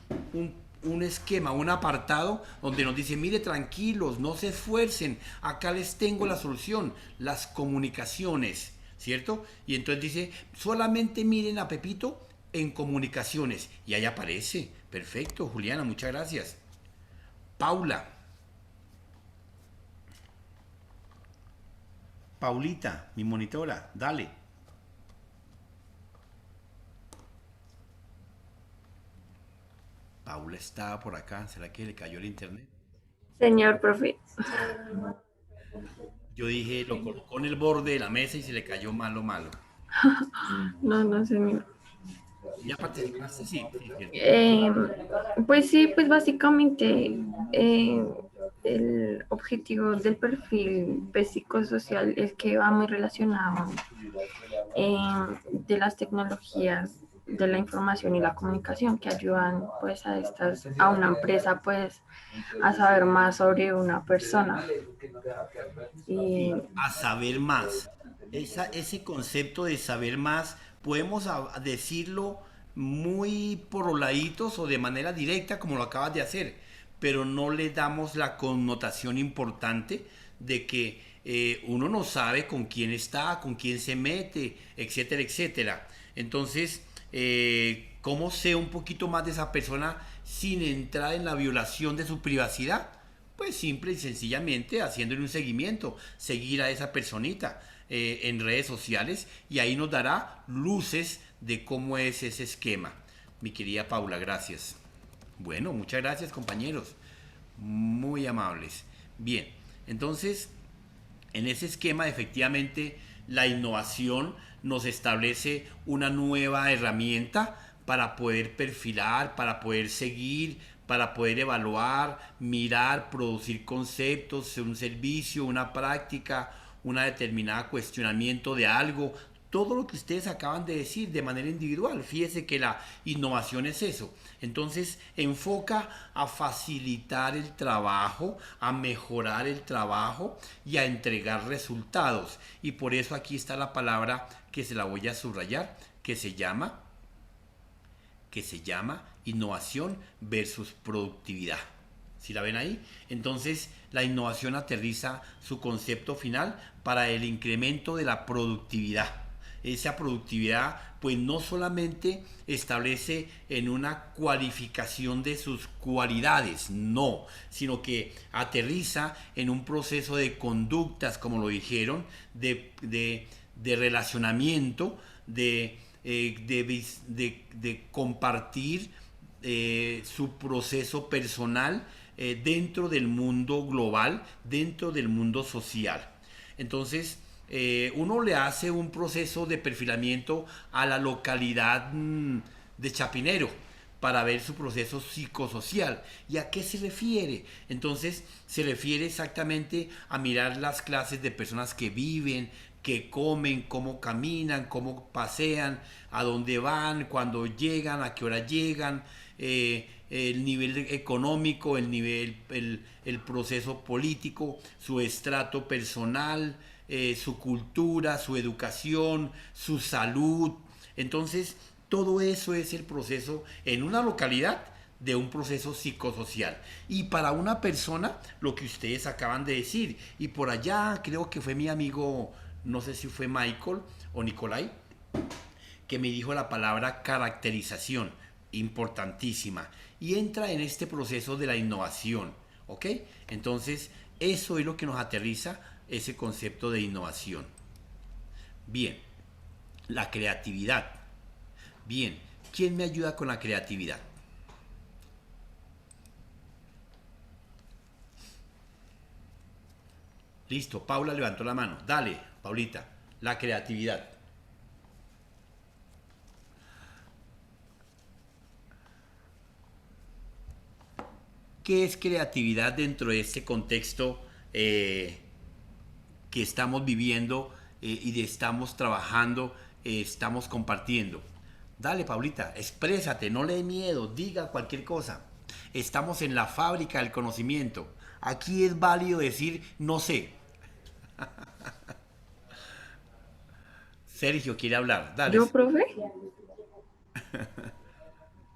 esquema, un apartado donde nos dice, mire, tranquilos, no se esfuercen, acá les tengo la solución, las comunicaciones, ¿cierto? Y entonces dice, solamente miren a Pepito en comunicaciones, y ahí aparece. Perfecto, Juliana, muchas gracias. Paulita, mi monitora, dale. Paula estaba por acá, ¿será que le cayó el internet? Señor profe. Yo dije, lo colocó en el borde de la mesa y se le cayó malo. No, señor. ¿Ya participaste? Sí. Pues sí, pues básicamente el objetivo del perfil psicosocial es que va muy relacionado de las tecnologías de la información y la comunicación que ayudan pues a una empresa pues a saber más sobre una persona. Y A saber más. Ese concepto de saber más, podemos decirlo muy por los laditos o de manera directa como lo acabas de hacer, pero no le damos la connotación importante de que uno no sabe con quién está, con quién se mete, etcétera, etcétera. Entonces, ¿cómo sé un poquito más de esa persona sin entrar en la violación de su privacidad? Pues simple y sencillamente haciéndole un seguimiento, seguir a esa personita en redes sociales, y ahí nos dará luces de cómo es ese esquema. Mi querida Paula, gracias. Bueno, muchas gracias, compañeros. Muy amables. Bien, entonces, en ese esquema, efectivamente, la innovación nos establece una nueva herramienta para poder perfilar, para poder seguir, para poder evaluar, mirar, producir conceptos, un servicio, una práctica, una determinada cuestionamiento de algo. Todo lo que ustedes acaban de decir de manera individual. Fíjese que la innovación es eso. Entonces enfoca a facilitar el trabajo, a mejorar el trabajo y a entregar resultados. Y por eso aquí está la palabra que se la voy a subrayar, que se llama innovación versus productividad. ¿Sí la ven ahí? Entonces, la innovación aterriza su concepto final para el incremento de la productividad. Esa productividad, pues no solamente establece en una cualificación de sus cualidades, no, sino que aterriza en un proceso de conductas, como lo dijeron, de relacionamiento, de compartir su proceso personal dentro del mundo global, dentro del mundo social. Entonces, uno le hace un proceso de perfilamiento a la localidad de Chapinero para ver su proceso psicosocial. ¿Y a qué se refiere? Entonces, se refiere exactamente a mirar las clases de personas que viven, que comen, cómo caminan, cómo pasean, a dónde van, cuándo llegan, a qué hora llegan, el nivel económico, el proceso político, su estrato personal, su cultura, su educación, su salud. Entonces, todo eso es el proceso en una localidad de un proceso psicosocial. Y para una persona, lo que ustedes acaban de decir, y por allá creo que fue mi amigo, no sé si fue Michael o Nicolai, que me dijo la palabra caracterización, importantísima, y entra en este proceso de la innovación, ¿ok? Entonces, eso es lo que nos aterriza ese concepto de innovación. Bien, la creatividad. Bien, ¿quién me ayuda con la creatividad? Listo, Paula levantó la mano. Dale, Paulita, la creatividad. ¿Qué es creatividad dentro de este contexto que estamos viviendo y estamos trabajando, estamos compartiendo? Dale, Paulita, exprésate, no le dé miedo, diga cualquier cosa. Estamos en la fábrica del conocimiento. Aquí es válido decir no sé. Sergio quiere hablar, dale. ¿Yo, profe?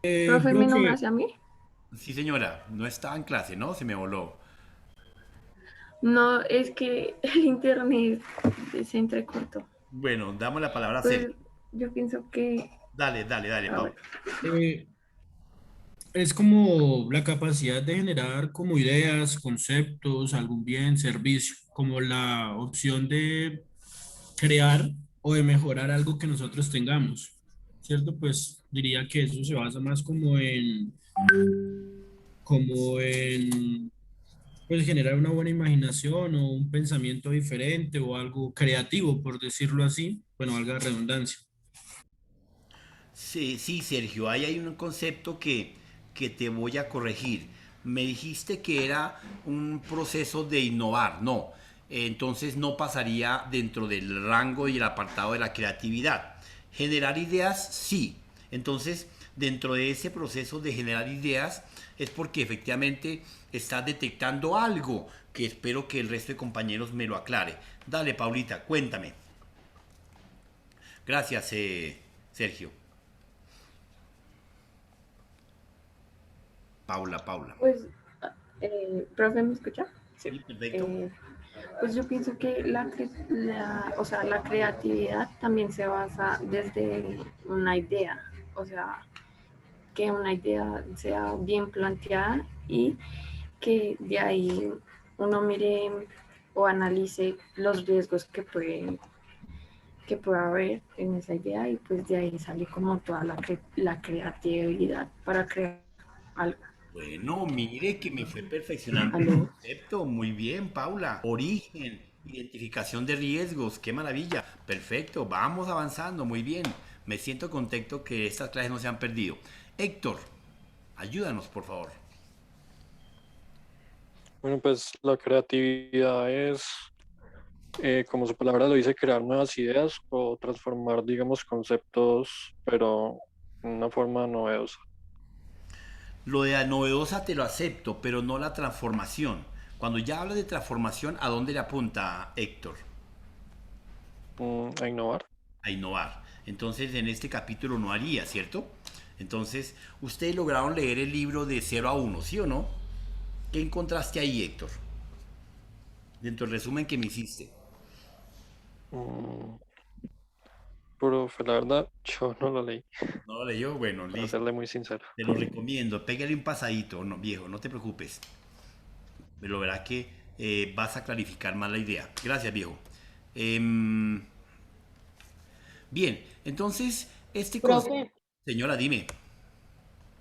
¿Profe, mi nombre hacia mí? Sí, señora, no estaba en clase, ¿no? Se me voló. No, es que el internet se entrecortó. Bueno, damos la palabra a Pues, Sergio. yo pienso que... Dale, Pablo. Es como la capacidad de generar como ideas, conceptos, algún bien, servicio, como la opción de crear o de mejorar algo que nosotros tengamos, ¿cierto? Pues diría que eso se basa más como en pues generar una buena imaginación o un pensamiento diferente o algo creativo, por decirlo así, bueno, valga la redundancia. Sí, sí, Sergio, ahí hay un concepto que te voy a corregir. Me dijiste que era un proceso de innovar, no. Entonces no pasaría dentro del rango y el apartado de la creatividad. Generar ideas, sí. Entonces, dentro de ese proceso de generar ideas es porque efectivamente estás detectando algo que espero que el resto de compañeros me lo aclare. Dale, Paulita, cuéntame. Gracias, Sergio. Paula. Pues, profe, ¿me escucha? Sí, perfecto. Pues yo pienso que o sea, la creatividad también se basa desde una idea, o sea, que una idea sea bien planteada y que de ahí uno mire o analice los riesgos que puede haber en esa idea y pues de ahí sale como toda la creatividad para crear algo. Bueno, mire que me fue perfeccionando el ¿Aló? concepto. Muy bien, Paula. Origen, identificación de riesgos. Qué maravilla. Perfecto, vamos avanzando. Muy bien. Me siento contento que estas clases no se han perdido. Héctor, ayúdanos, por favor. Bueno, pues la creatividad es, como su palabra lo dice, crear nuevas ideas o transformar, digamos, conceptos, pero en una forma novedosa. Lo de la novedosa te lo acepto, pero no la transformación. Cuando ya hablas de transformación, ¿a dónde le apunta Héctor? A innovar. A innovar. Entonces, en este capítulo no haría, ¿cierto? Entonces, ustedes lograron leer el libro de 0 a 1, ¿sí o no? ¿Qué encontraste ahí, Héctor? Dentro del resumen que me hiciste. Profe, la verdad, yo no lo leí. ¿No lo leyó? Bueno, Para listo. serle muy sincero. Te lo recomiendo. Pégale un pasadito, no, viejo, no te preocupes. Pero verás que vas a clarificar más la idea. Gracias, viejo. Bien, entonces, este concepto... Profe, Señora, dime.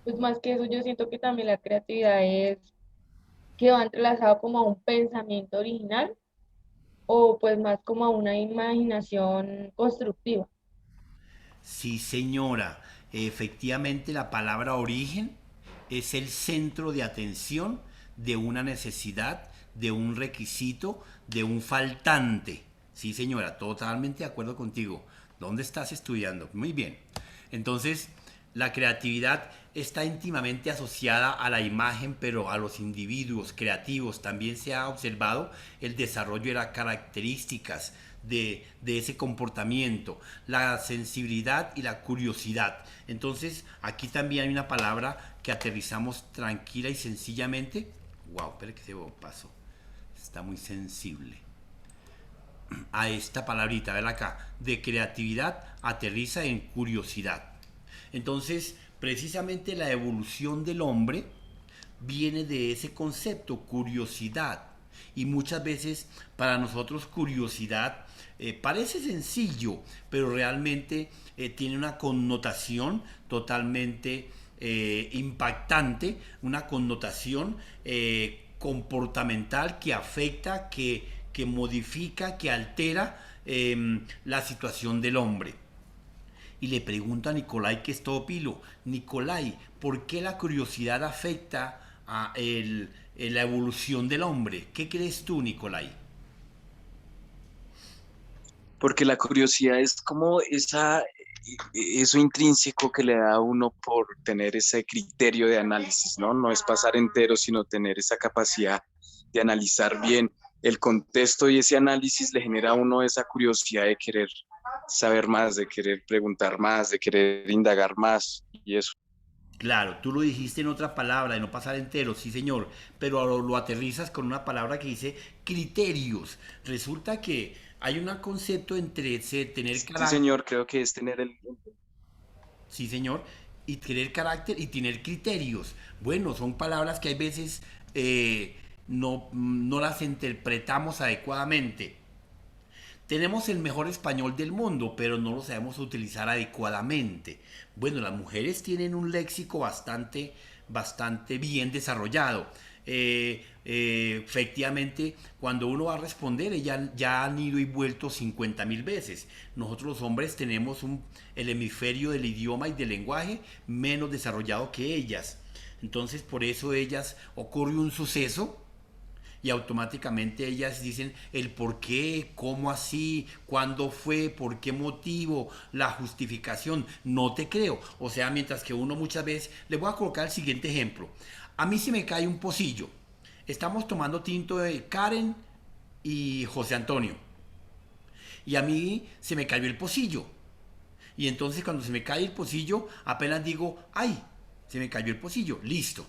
pues más que eso, yo siento que también la creatividad es que va entrelazado como a un pensamiento original o pues más como a una imaginación constructiva. Sí, señora. Efectivamente, la palabra origen es el centro de atención de una necesidad, de un requisito, de un faltante. Sí, señora, totalmente de acuerdo contigo. ¿Dónde estás estudiando? Muy bien. Entonces, la creatividad está íntimamente asociada a la imagen, pero a los individuos creativos también se ha observado el desarrollo de las características de ese comportamiento, la sensibilidad y la curiosidad. Entonces, aquí también hay una palabra que aterrizamos tranquila y sencillamente. Wow, espera que se paso. Está muy sensible. A esta palabrita, ver acá, de creatividad aterriza en curiosidad. Entonces, precisamente la evolución del hombre viene de ese concepto, curiosidad. Y muchas veces para nosotros curiosidad parece sencillo, pero realmente tiene una connotación totalmente impactante, una connotación comportamental que afecta, que modifica, que altera la situación del hombre. Y le pregunto a Nicolai, que es todo pilo, Nicolai, ¿por qué la curiosidad afecta a la evolución del hombre? ¿Qué crees tú, Nicolai? Porque la curiosidad es como eso intrínseco que le da a uno por tener ese criterio de análisis, ¿no? No es pasar entero, sino tener esa capacidad de analizar bien el contexto, y ese análisis le genera a uno esa curiosidad de querer saber más, de querer preguntar más, de querer indagar más, y eso. Claro, tú lo dijiste en otra palabra, de no pasar entero, sí señor, pero lo aterrizas con una palabra que dice criterios. Resulta que hay un concepto entre tener Sí, carácter. señor, creo que es tener el... Sí, señor, y tener carácter y tener criterios. Bueno, son palabras que hay veces no las interpretamos adecuadamente. Tenemos el mejor español del mundo, pero no lo sabemos utilizar adecuadamente. Bueno, las mujeres tienen un léxico bastante bien desarrollado. Efectivamente, cuando uno va a responder, ellas ya han ido y vuelto 50.000 veces. Nosotros los hombres tenemos el hemisferio del idioma y del lenguaje menos desarrollado que ellas. Entonces, por eso ellas ocurre un suceso y automáticamente ellas dicen el por qué, cómo así, cuándo fue, por qué motivo, la justificación. No te creo. O sea, mientras que uno muchas veces, le voy a colocar el siguiente ejemplo. A mí se me cae un pocillo. Estamos tomando tinto de Karen y José Antonio. Y a mí se me cayó el pocillo. Y entonces cuando se me cae el pocillo, apenas digo, ay, se me cayó el pocillo, listo.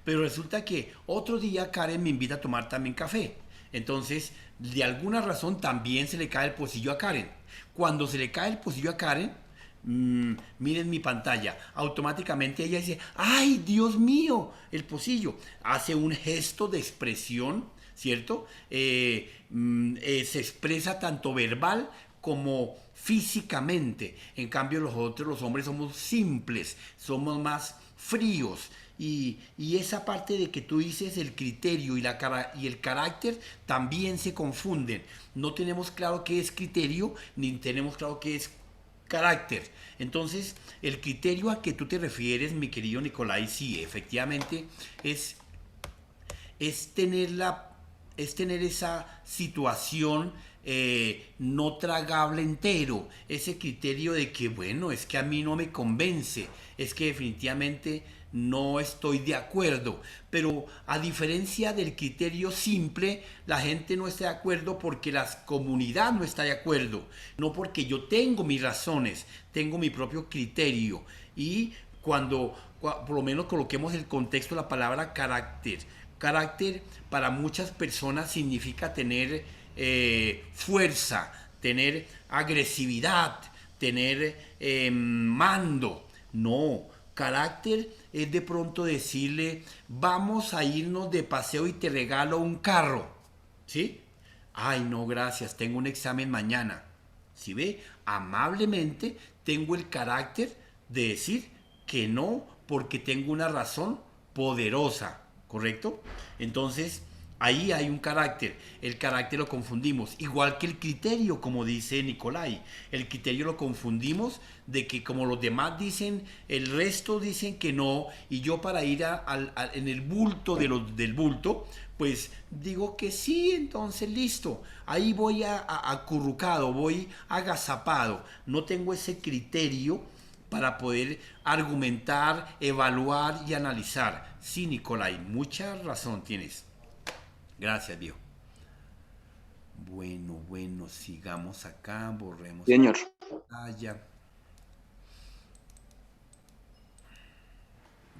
Pero resulta que otro día Karen me invita a tomar también café. Entonces, de alguna razón también se le cae el pocillo a Karen. Cuando se le cae el pocillo a Karen, miren mi pantalla, automáticamente ella dice, ¡ay, Dios mío! El pocillo. Hace un gesto de expresión, ¿cierto? Se expresa tanto verbal como físicamente. En cambio, los hombres somos simples, somos más fríos. Y esa parte de que tú dices el criterio y el carácter también se confunden. No tenemos claro qué es criterio ni tenemos claro qué es carácter. Entonces, el criterio a que tú te refieres, mi querido Nicolai, sí, efectivamente es tener esa situación no tragable entero, ese criterio de que, bueno, es que a mí no me convence, es que definitivamente no estoy de acuerdo. Pero a diferencia del criterio simple, la gente no está de acuerdo porque la comunidad no está de acuerdo, no porque yo tengo mis razones, tengo mi propio criterio. Y cuando por lo menos coloquemos el contexto de la palabra carácter. Carácter para muchas personas significa tener fuerza, tener agresividad, tener mando. No, carácter es de pronto decirle, vamos a irnos de paseo y te regalo un carro, ¿sí? Ay, no, gracias, tengo un examen mañana. ¿Sí ve? Amablemente tengo el carácter de decir que no porque tengo una razón poderosa, ¿correcto? Entonces, ahí hay un carácter. El carácter lo confundimos, igual que el criterio, como dice Nicolai. El criterio lo confundimos de que como los demás dicen, el resto dicen que no, y yo para ir en el bulto del bulto, pues digo que sí, entonces listo. Ahí voy acurrucado, voy agazapado. No tengo ese criterio para poder argumentar, evaluar y analizar. Sí, Nicolai, mucha razón tienes. Gracias, Dios. Bueno, sigamos acá, borremos Señor. la pantalla.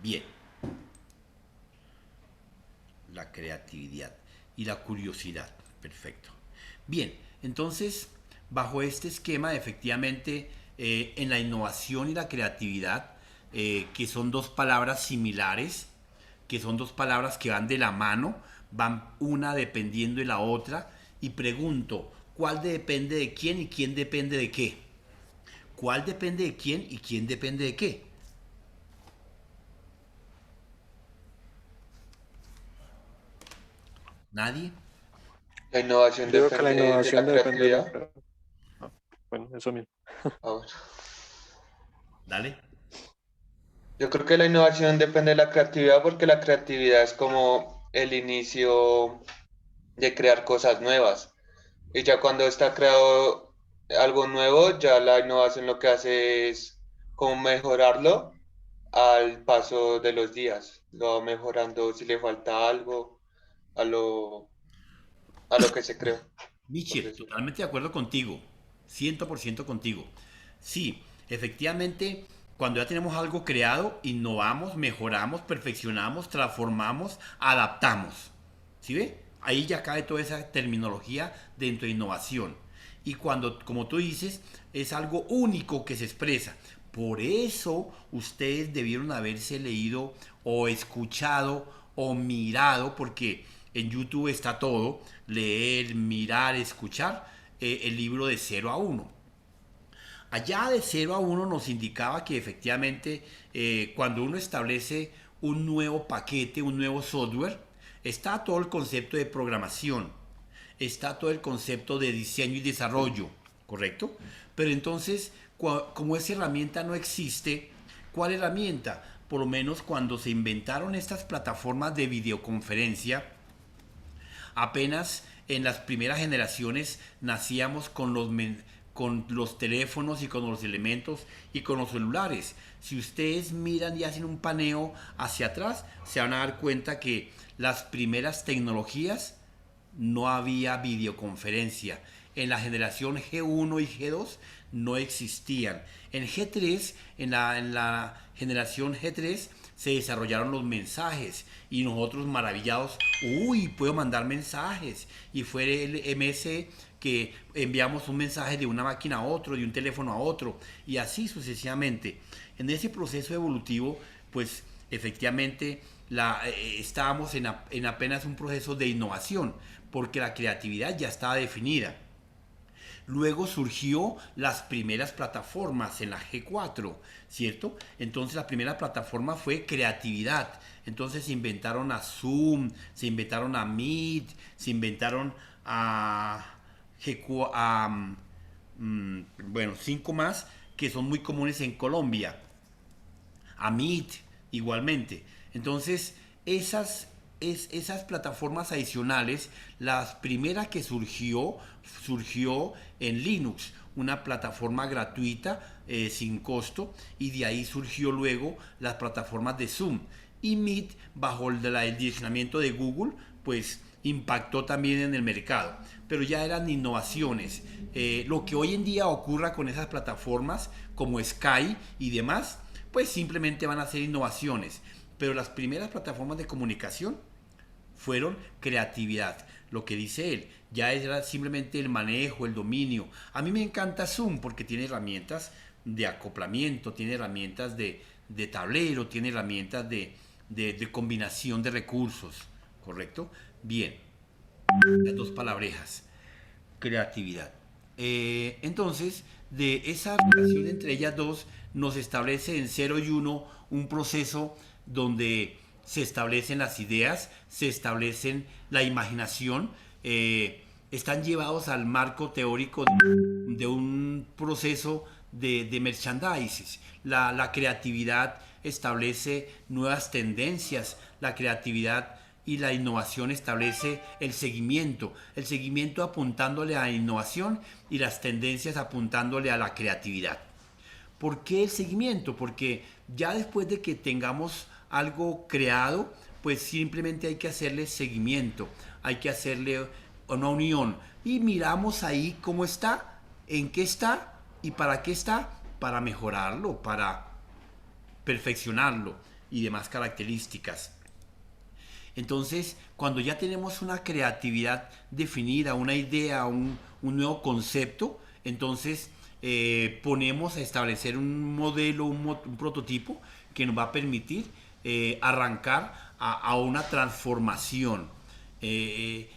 Bien. La creatividad y la curiosidad. Perfecto. Bien, entonces, bajo este esquema, efectivamente, en la innovación y la creatividad, que son dos palabras similares, que son dos palabras que van de la mano, van una dependiendo de la otra, y pregunto, ¿cuál depende de quién y quién depende de qué? ¿Cuál depende de quién y quién depende de qué? ¿Nadie? La innovación Creo que la depende innovación de la depende de la creatividad. Bueno, eso mismo. Dale. Yo creo que la innovación depende de la creatividad porque la creatividad es como el inicio de crear cosas nuevas. Y ya cuando está creado algo nuevo, ya la innovación lo que hace es como mejorarlo al paso de los días. Lo va mejorando si le falta algo a lo que se creó. Michel, totalmente de acuerdo contigo, 100% contigo. Sí, efectivamente, cuando ya tenemos algo creado, innovamos, mejoramos, perfeccionamos, transformamos, adaptamos. ¿Sí ve? Ahí ya cae toda esa terminología dentro de innovación. Y cuando, como tú dices, es algo único que se expresa. Por eso ustedes debieron haberse leído o escuchado o mirado, porque en YouTube está todo, leer, mirar, escuchar, el libro de 0 a 1. Allá de 0 a 1 nos indicaba que efectivamente cuando uno establece un nuevo paquete, un nuevo software, está todo el concepto de programación, está todo el concepto de diseño y desarrollo, ¿correcto? Pero entonces, como esa herramienta no existe, ¿cuál herramienta? Por lo menos cuando se inventaron estas plataformas de videoconferencia, Apenas en las primeras generaciones nacíamos con los teléfonos y con los elementos y con los celulares. Si ustedes miran y hacen un paneo hacia atrás, se van a dar cuenta que las primeras tecnologías no había videoconferencia. En la generación G1 y G2 no existían. En G3, en la generación G3, se desarrollaron los mensajes y nosotros maravillados, uy, puedo mandar mensajes. Y fue el MS que enviamos un mensaje de una máquina a otro, de un teléfono a otro, y así sucesivamente. En ese proceso evolutivo, pues efectivamente estábamos en apenas un proceso de innovación, porque la creatividad ya estaba definida. Luego surgió las primeras plataformas en la G4, ¿cierto? Entonces la primera plataforma fue creatividad. Entonces se inventaron a Zoom, se inventaron a Meet, se inventaron bueno, 5 más que son muy comunes en Colombia. A Meet igualmente. Entonces esas plataformas adicionales, la primera que surgió en Linux, una plataforma gratuita sin costo, y de ahí surgió luego las plataformas de Zoom. Y Meet, bajo el direccionamiento de Google, pues impactó también en el mercado, pero ya eran innovaciones. Lo que hoy en día ocurra con esas plataformas como Skype y demás, pues simplemente van a ser innovaciones, pero las primeras plataformas de comunicación fueron creatividad. Lo que dice él, ya era simplemente el manejo, el dominio. A mí me encanta Zoom porque tiene herramientas de acoplamiento, tiene herramientas de tablero, tiene herramientas de combinación de recursos, ¿correcto? Bien, las dos palabrejas, creatividad. Entonces, de esa relación entre ellas dos, nos establece en 0 y 1 un proceso donde se establecen las ideas, se establecen la imaginación, están llevados al marco teórico de un proceso de merchandising. La creatividad establece nuevas tendencias, la creatividad y la innovación establece el seguimiento apuntándole a la innovación y las tendencias apuntándole a la creatividad. ¿Por qué el seguimiento? Porque ya después de que tengamos algo creado, pues simplemente hay que hacerle seguimiento, hay que hacerle una unión y miramos ahí cómo está, en qué está y para qué está, para mejorarlo, para perfeccionarlo y demás características. Entonces, cuando ya tenemos una creatividad definida, una idea, un nuevo concepto, entonces ponemos a establecer un modelo, un prototipo que nos va a permitir arrancar a una transformación.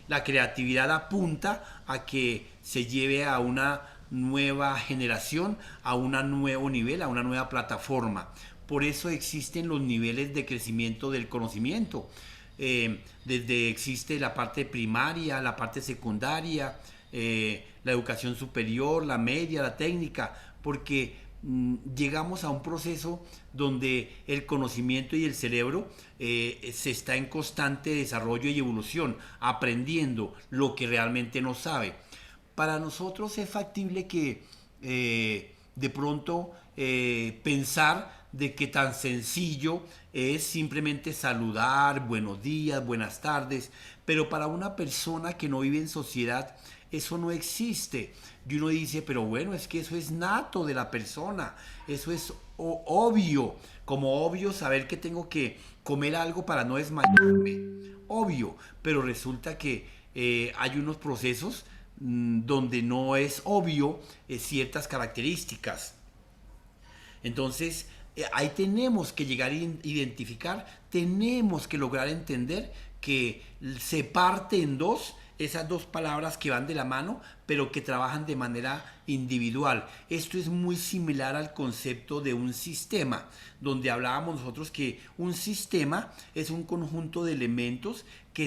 La creatividad apunta a que se lleve a una nueva generación, a un nuevo nivel, a una nueva plataforma. Por eso existen los niveles de crecimiento del conocimiento. Desde existe la parte primaria, la parte secundaria, la educación superior, la media, la técnica, porque llegamos a un proceso donde el conocimiento y el cerebro se está en constante desarrollo y evolución, aprendiendo lo que realmente no sabe. Para nosotros es factible que de pronto pensar de que tan sencillo es simplemente saludar, buenos días, buenas tardes, pero para una persona que no vive en sociedad, eso no existe. Y uno dice, pero bueno, es que eso es nato de la persona, eso es obvio, como obvio saber que tengo que comer algo para no desmayarme, obvio, pero resulta que hay unos procesos donde no es obvio ciertas características. Entonces, ahí tenemos que llegar a identificar, tenemos que lograr entender que se parte en dos, esas dos palabras que van de la mano, pero que trabajan de manera individual. Esto es muy similar al concepto de un sistema, donde hablábamos nosotros que un sistema es un conjunto de elementos que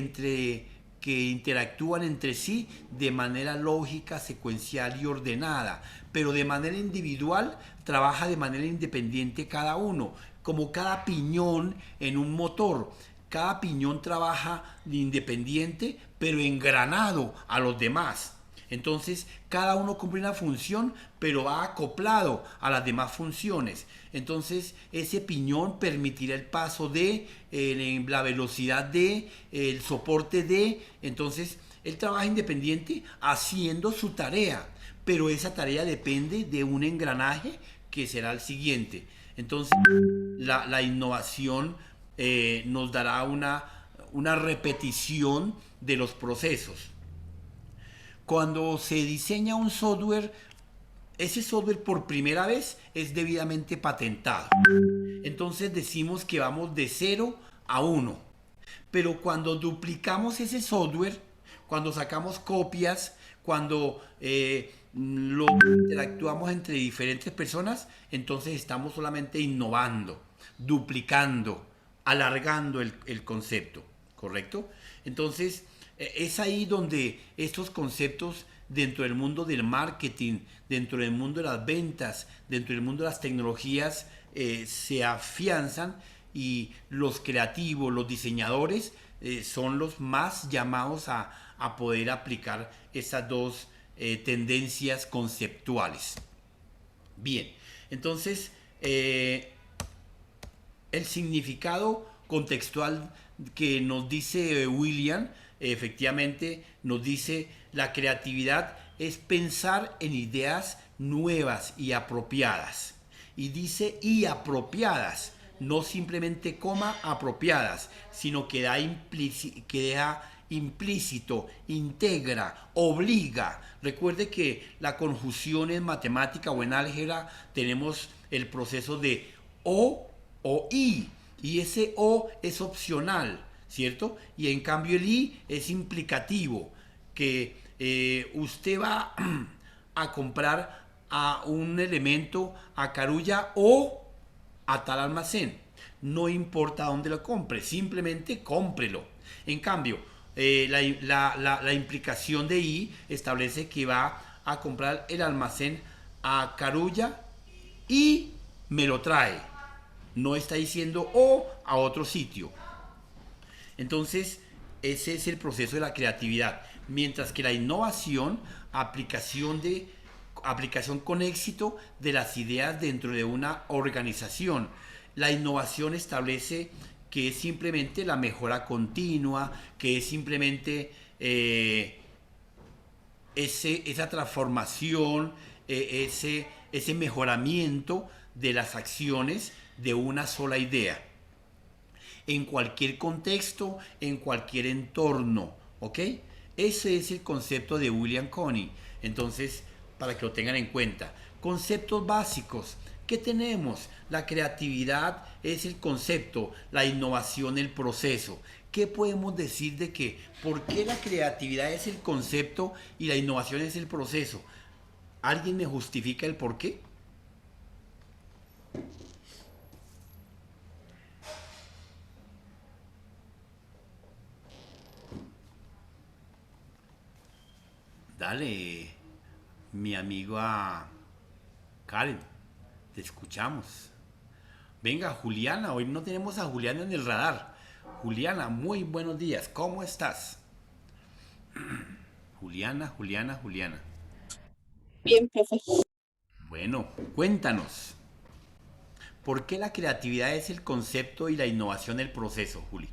interactúan entre sí de manera lógica, secuencial y ordenada, pero de manera individual trabaja de manera independiente cada uno, como cada piñón en un motor. cada piñón trabaja independiente, pero engranado a los demás. Entonces, cada uno cumple una función, pero va acoplado a las demás funciones. Entonces, ese piñón permitirá el paso de, la velocidad de, el soporte de. Entonces, él trabaja independiente haciendo su tarea, pero esa tarea depende de un engranaje que será el siguiente. Entonces, la innovación nos dará una repetición de los procesos. Cuando se diseña un software, ese software por primera vez es debidamente patentado. Entonces decimos que vamos de 0 a 1. Pero cuando duplicamos ese software, cuando sacamos copias, cuando lo interactuamos entre diferentes personas, entonces estamos solamente innovando, duplicando, alargando el concepto, ¿correcto? Entonces, es ahí donde estos conceptos dentro del mundo del marketing, dentro del mundo de las ventas, dentro del mundo de las tecnologías, se afianzan, y los creativos, los diseñadores, son los más llamados a poder aplicar esas dos tendencias conceptuales. Bien, entonces, el significado contextual que nos dice William, efectivamente nos dice: la creatividad es pensar en ideas nuevas y apropiadas. Y dice y apropiadas, no simplemente apropiadas, sino que deja implícito, integra, obliga. Recuerde que la conjunción en matemática o en álgebra tenemos el proceso de o i, y ese o es opcional, ¿cierto? Y en cambio el i es implicativo, que usted va a comprar a un elemento a Carulla o a tal almacén. No importa dónde lo compre, simplemente cómprelo. En cambio, la implicación de i establece que va a comprar el almacén a Carulla y me lo trae. No está diciendo o a otro sitio. Entonces, ese es el proceso de la creatividad. Mientras que la innovación, aplicación con éxito de las ideas dentro de una organización. La innovación establece que es simplemente la mejora continua, que es simplemente esa transformación, ese mejoramiento de las acciones de una sola idea, en cualquier contexto, en cualquier entorno, ¿ok? Ese es el concepto de William Coney. Entonces, para que lo tengan en cuenta, conceptos básicos. ¿Qué tenemos? La creatividad es el concepto, la innovación el proceso. ¿Qué podemos decir de que por qué la creatividad es el concepto y la innovación es el proceso? ¿Alguien me justifica el por qué? Dale, mi amigo Karen, te escuchamos. Venga, Juliana, hoy no tenemos a Juliana en el radar. Juliana, muy buenos días, ¿cómo estás? Juliana. Bien, profe. Bueno, cuéntanos. ¿Por qué la creatividad es el concepto y la innovación el proceso, Juli?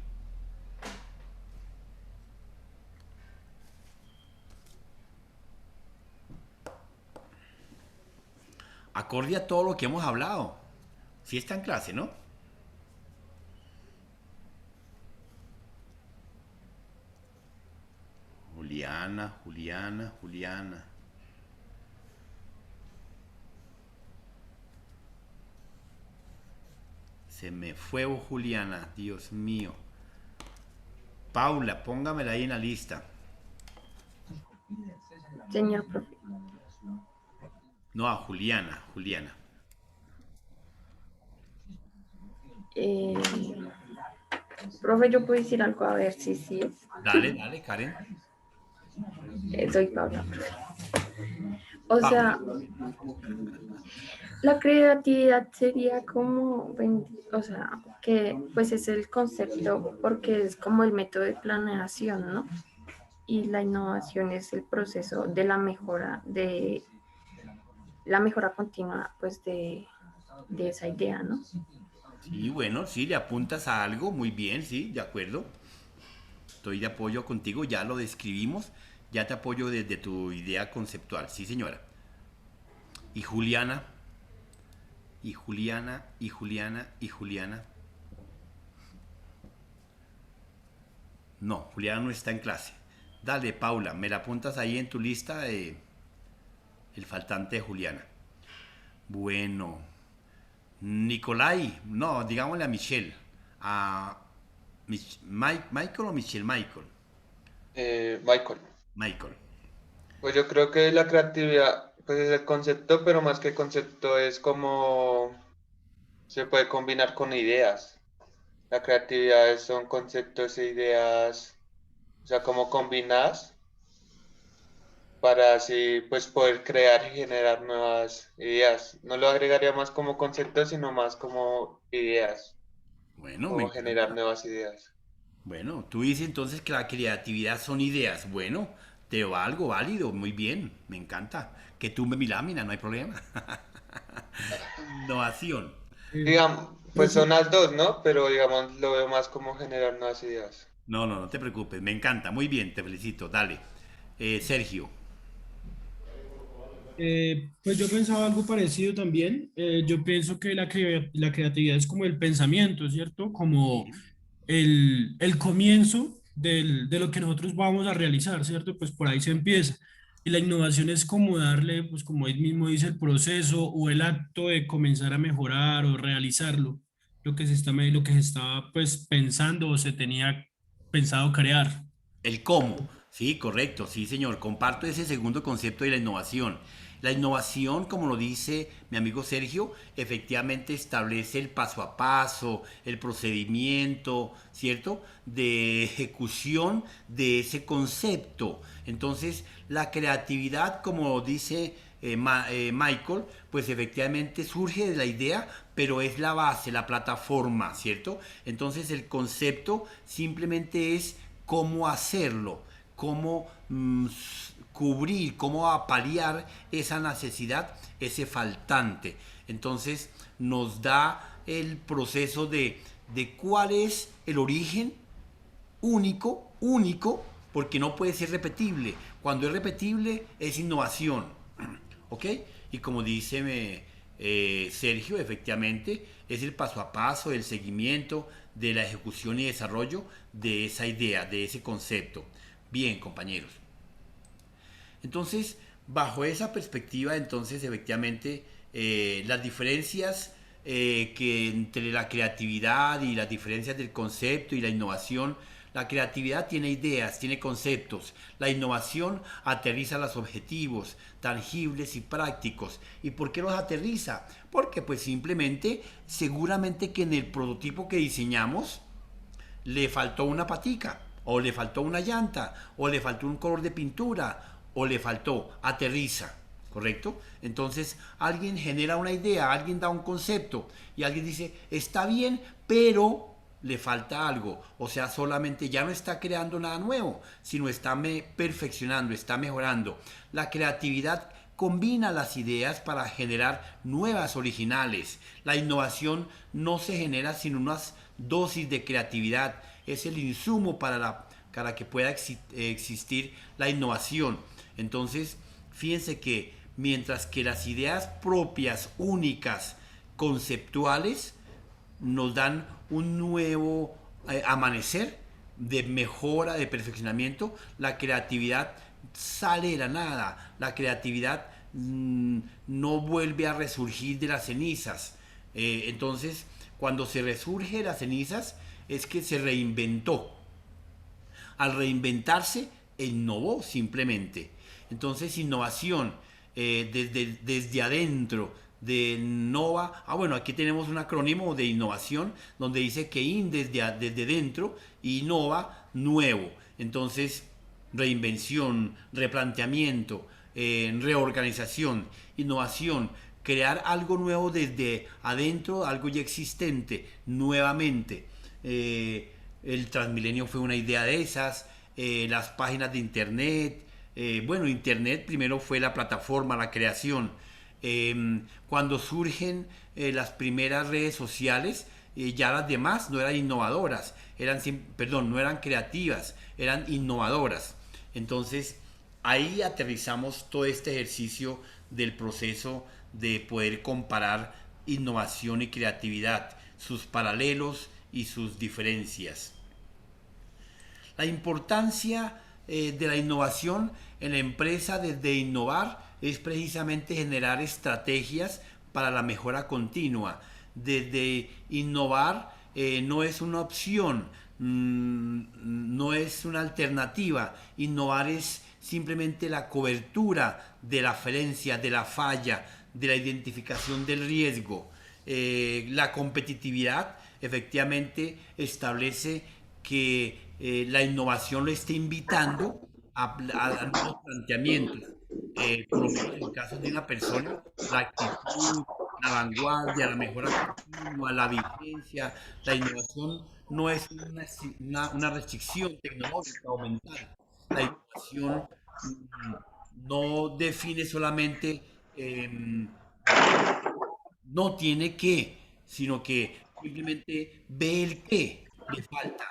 Acorde a todo lo que hemos hablado. Sí está en clase, ¿no? Juliana. Se me fue Juliana, Dios mío. Paula, póngamela ahí en la lista. Señor profe. No, a Juliana. Profe, yo puedo decir algo a ver si sí es. Dale, Karen. Soy Paula, profe. O sea, La creatividad sería como, o sea, que pues es el concepto porque es como el método de planeación, ¿no? Y la innovación es el proceso de la mejora continua, pues de esa idea, ¿no? Sí, bueno, sí, le apuntas a algo, muy bien, sí, de acuerdo. Estoy de apoyo contigo, ya lo describimos, ya te apoyo desde tu idea conceptual, sí señora. Y Juliana, y Juliana, y Juliana, y Juliana. No, Juliana no está en clase. Dale, Paula, me la apuntas ahí en tu lista, el faltante de Juliana. Bueno, Nicolai, no, digámosle a Michelle. A Michael o Michelle, Michael. Michael. Michael. Pues yo creo que la creatividad, pues es el concepto, pero más que concepto es como se puede combinar con ideas. La creatividad son conceptos e ideas, o sea, como combinadas para así pues poder crear y generar nuevas ideas. No lo agregaría más como concepto, sino más como ideas Bueno, me o generar encanta. nuevas ideas. Bueno, tú dices entonces que la creatividad son ideas. Bueno, te va algo válido, muy bien, me encanta. Que tumbe mi lámina, no hay problema. Innovación. Digamos, pues son las dos, ¿no? Pero digamos, lo veo más como generar nuevas ideas. No, no, no te preocupes, me encanta, muy bien, te felicito, dale. Sergio. Pues yo pensaba algo parecido también. Yo pienso que la creatividad es como el pensamiento, ¿cierto? Como el comienzo de lo que nosotros vamos a realizar, ¿cierto? Pues por ahí se empieza. Y la innovación es como darle, pues como él mismo dice, el proceso o el acto de comenzar a mejorar o realizarlo, lo que se estaba pues pensando o se tenía pensado crear. El cómo, sí, correcto, sí, señor. Comparto ese segundo concepto de la innovación. La innovación, como lo dice mi amigo Sergio, efectivamente establece el paso a paso, el procedimiento, ¿cierto? De ejecución de ese concepto. Entonces, la creatividad, como dice Michael, pues efectivamente surge de la idea, pero es la base, la plataforma, ¿cierto? Entonces, el concepto simplemente es cómo hacerlo, cómo cubrir, cómo paliar esa necesidad, ese faltante. Entonces nos da el proceso de cuál es el origen único, porque no puede ser repetible. Cuando es repetible es innovación, ¿ok? Y como dice Sergio, efectivamente es el paso a paso, el seguimiento de la ejecución y desarrollo de esa idea, de ese concepto. Bien, compañeros. Entonces, bajo esa perspectiva, entonces efectivamente las diferencias que entre la creatividad y las diferencias del concepto y la innovación, la creatividad tiene ideas, tiene conceptos, la innovación aterriza los objetivos tangibles y prácticos. ¿Y por qué los aterriza? Porque pues simplemente, seguramente que en el prototipo que diseñamos le faltó una patica, o le faltó una llanta, o le faltó un color de pintura, o le faltó, aterriza, ¿correcto? Entonces alguien genera una idea, alguien da un concepto y alguien dice, está bien, pero le falta algo. O sea, solamente ya no está creando nada nuevo, sino está perfeccionando, está mejorando. La creatividad combina las ideas para generar nuevas originales. La innovación no se genera sin unas dosis de creatividad. Es el insumo para que pueda existir la innovación. Entonces, fíjense que mientras que las ideas propias, únicas, conceptuales, nos dan un nuevo amanecer de mejora, de perfeccionamiento, la creatividad sale de la nada, la creatividad no vuelve a resurgir de las cenizas. Entonces, cuando se resurge de las cenizas, es que se reinventó. Al reinventarse, innovó simplemente. Entonces, innovación desde adentro, de Innova. Bueno, aquí tenemos un acrónimo de innovación donde dice que desde dentro y Innova, nuevo. Entonces, reinvención, replanteamiento, reorganización, innovación, crear algo nuevo desde adentro, algo ya existente, nuevamente. El Transmilenio fue una idea de esas, las páginas de internet. Bueno, internet primero fue la plataforma, la creación. Cuando surgen las primeras redes sociales, ya las demás no eran innovadoras, perdón, no eran creativas, eran innovadoras. Entonces, ahí aterrizamos todo este ejercicio del proceso de poder comparar innovación y creatividad, sus paralelos y sus diferencias. La importancia de la innovación en la empresa desde innovar es precisamente generar estrategias para la mejora continua. Desde innovar no es una opción, no es una alternativa. Innovar es simplemente la cobertura de la falencia, de la falla, de la identificación del riesgo. La competitividad efectivamente establece que la innovación lo esté invitando a nuevos planteamientos. Por lo menos en el caso de una persona, la actitud, la vanguardia, la mejora continua, la vigencia, la innovación no es una restricción tecnológica o mental. La innovación no define solamente, no tiene que, sino que simplemente ve el qué le falta,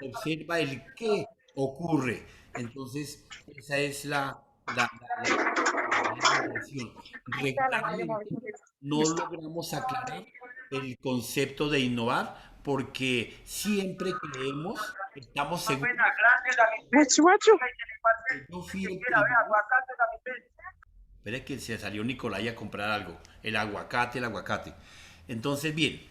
observa el qué ocurre. Entonces, esa es la innovación. Regularmente no logramos aclarar el concepto de innovar porque siempre creemos, estamos seguros. Yo fui el primero. Espera que se salió Nicolai a comprar algo. El aguacate. Entonces, bien.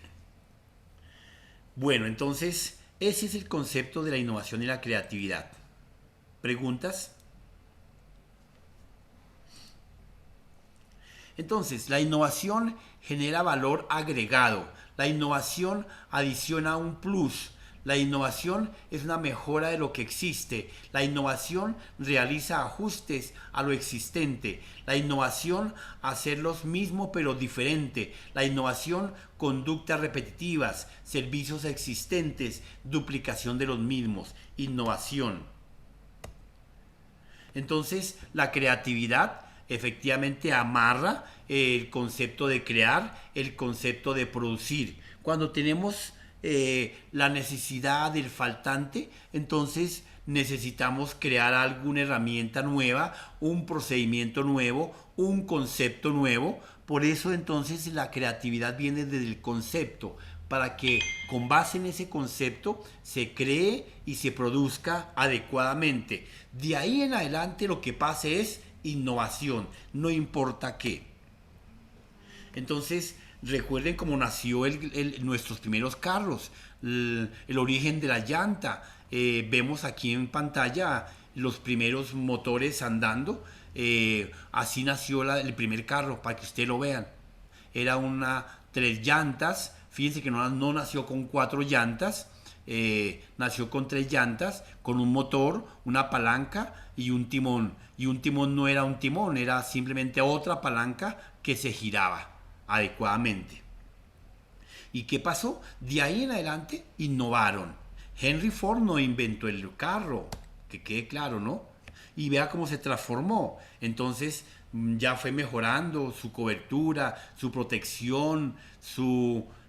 Bueno, entonces, ese es el concepto de la innovación y la creatividad. ¿Preguntas? Entonces, la innovación genera valor agregado. La innovación adiciona un plus. La innovación es una mejora de lo que existe. La innovación realiza ajustes a lo existente. La innovación hacer lo mismo pero diferente. La innovación conductas repetitivas, servicios existentes, duplicación de los mismos. Innovación. Entonces, la creatividad efectivamente amarra el concepto de crear, el concepto de producir. Cuando tenemos la necesidad del faltante, entonces necesitamos crear alguna herramienta nueva, un procedimiento nuevo, un concepto nuevo. Por eso entonces la creatividad viene desde el concepto, para que con base en ese concepto se cree y se produzca adecuadamente. De ahí en adelante lo que pase es innovación, no importa qué. Entonces, recuerden cómo nació nuestros primeros carros, el origen de la llanta. Vemos aquí en pantalla los primeros motores andando. Así nació el primer carro, para que ustedes lo vean. Era tres llantas. Fíjense que no nació con 4 llantas. Nació con 3 llantas, con un motor, una palanca y un timón. Y un timón no era un timón, era simplemente otra palanca que se giraba adecuadamente. ¿Y qué pasó? De ahí en adelante innovaron. Henry Ford no inventó el carro, que quede claro, ¿no? Y vea cómo se transformó. Entonces ya fue mejorando su cobertura, su protección,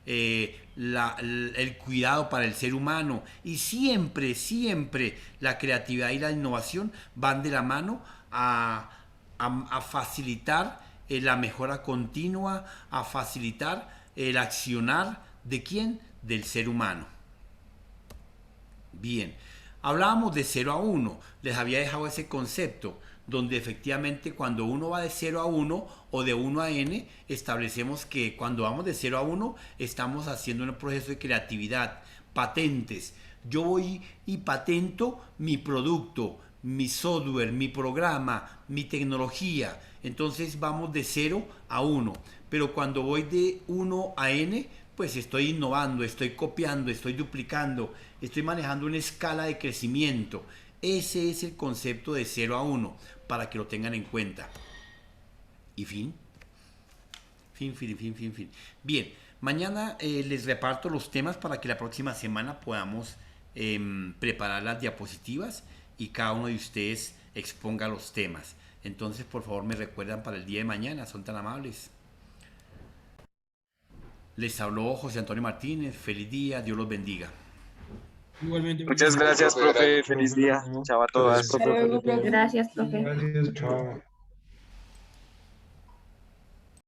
el cuidado para el ser humano. Y siempre la creatividad y la innovación van de la mano a facilitar la mejora continua, a facilitar el accionar ¿de quién? Del ser humano. Bien, hablábamos de 0 a 1, les había dejado ese concepto, donde efectivamente cuando uno va de 0 a 1 o de 1 a n, establecemos que cuando vamos de 0 a 1 estamos haciendo un proceso de creatividad, patentes. Yo voy y patento mi producto, mi software, mi programa, mi tecnología. Entonces vamos de 0 a 1. Pero cuando voy de 1 a n, pues estoy innovando, estoy copiando, estoy duplicando, estoy manejando una escala de crecimiento. Ese es el concepto de 0 a 1, para que lo tengan en cuenta. Y fin. Fin. Bien, mañana les reparto los temas para que la próxima semana podamos preparar las diapositivas y cada uno de ustedes exponga los temas. Entonces, por favor, me recuerdan para el día de mañana, son tan amables. Les habló José Antonio Martínez. Feliz día, Dios los bendiga. Igualmente. Muchas gracias, profe. Feliz día. Chao a todas. Gracias, profe. Gracias, chao.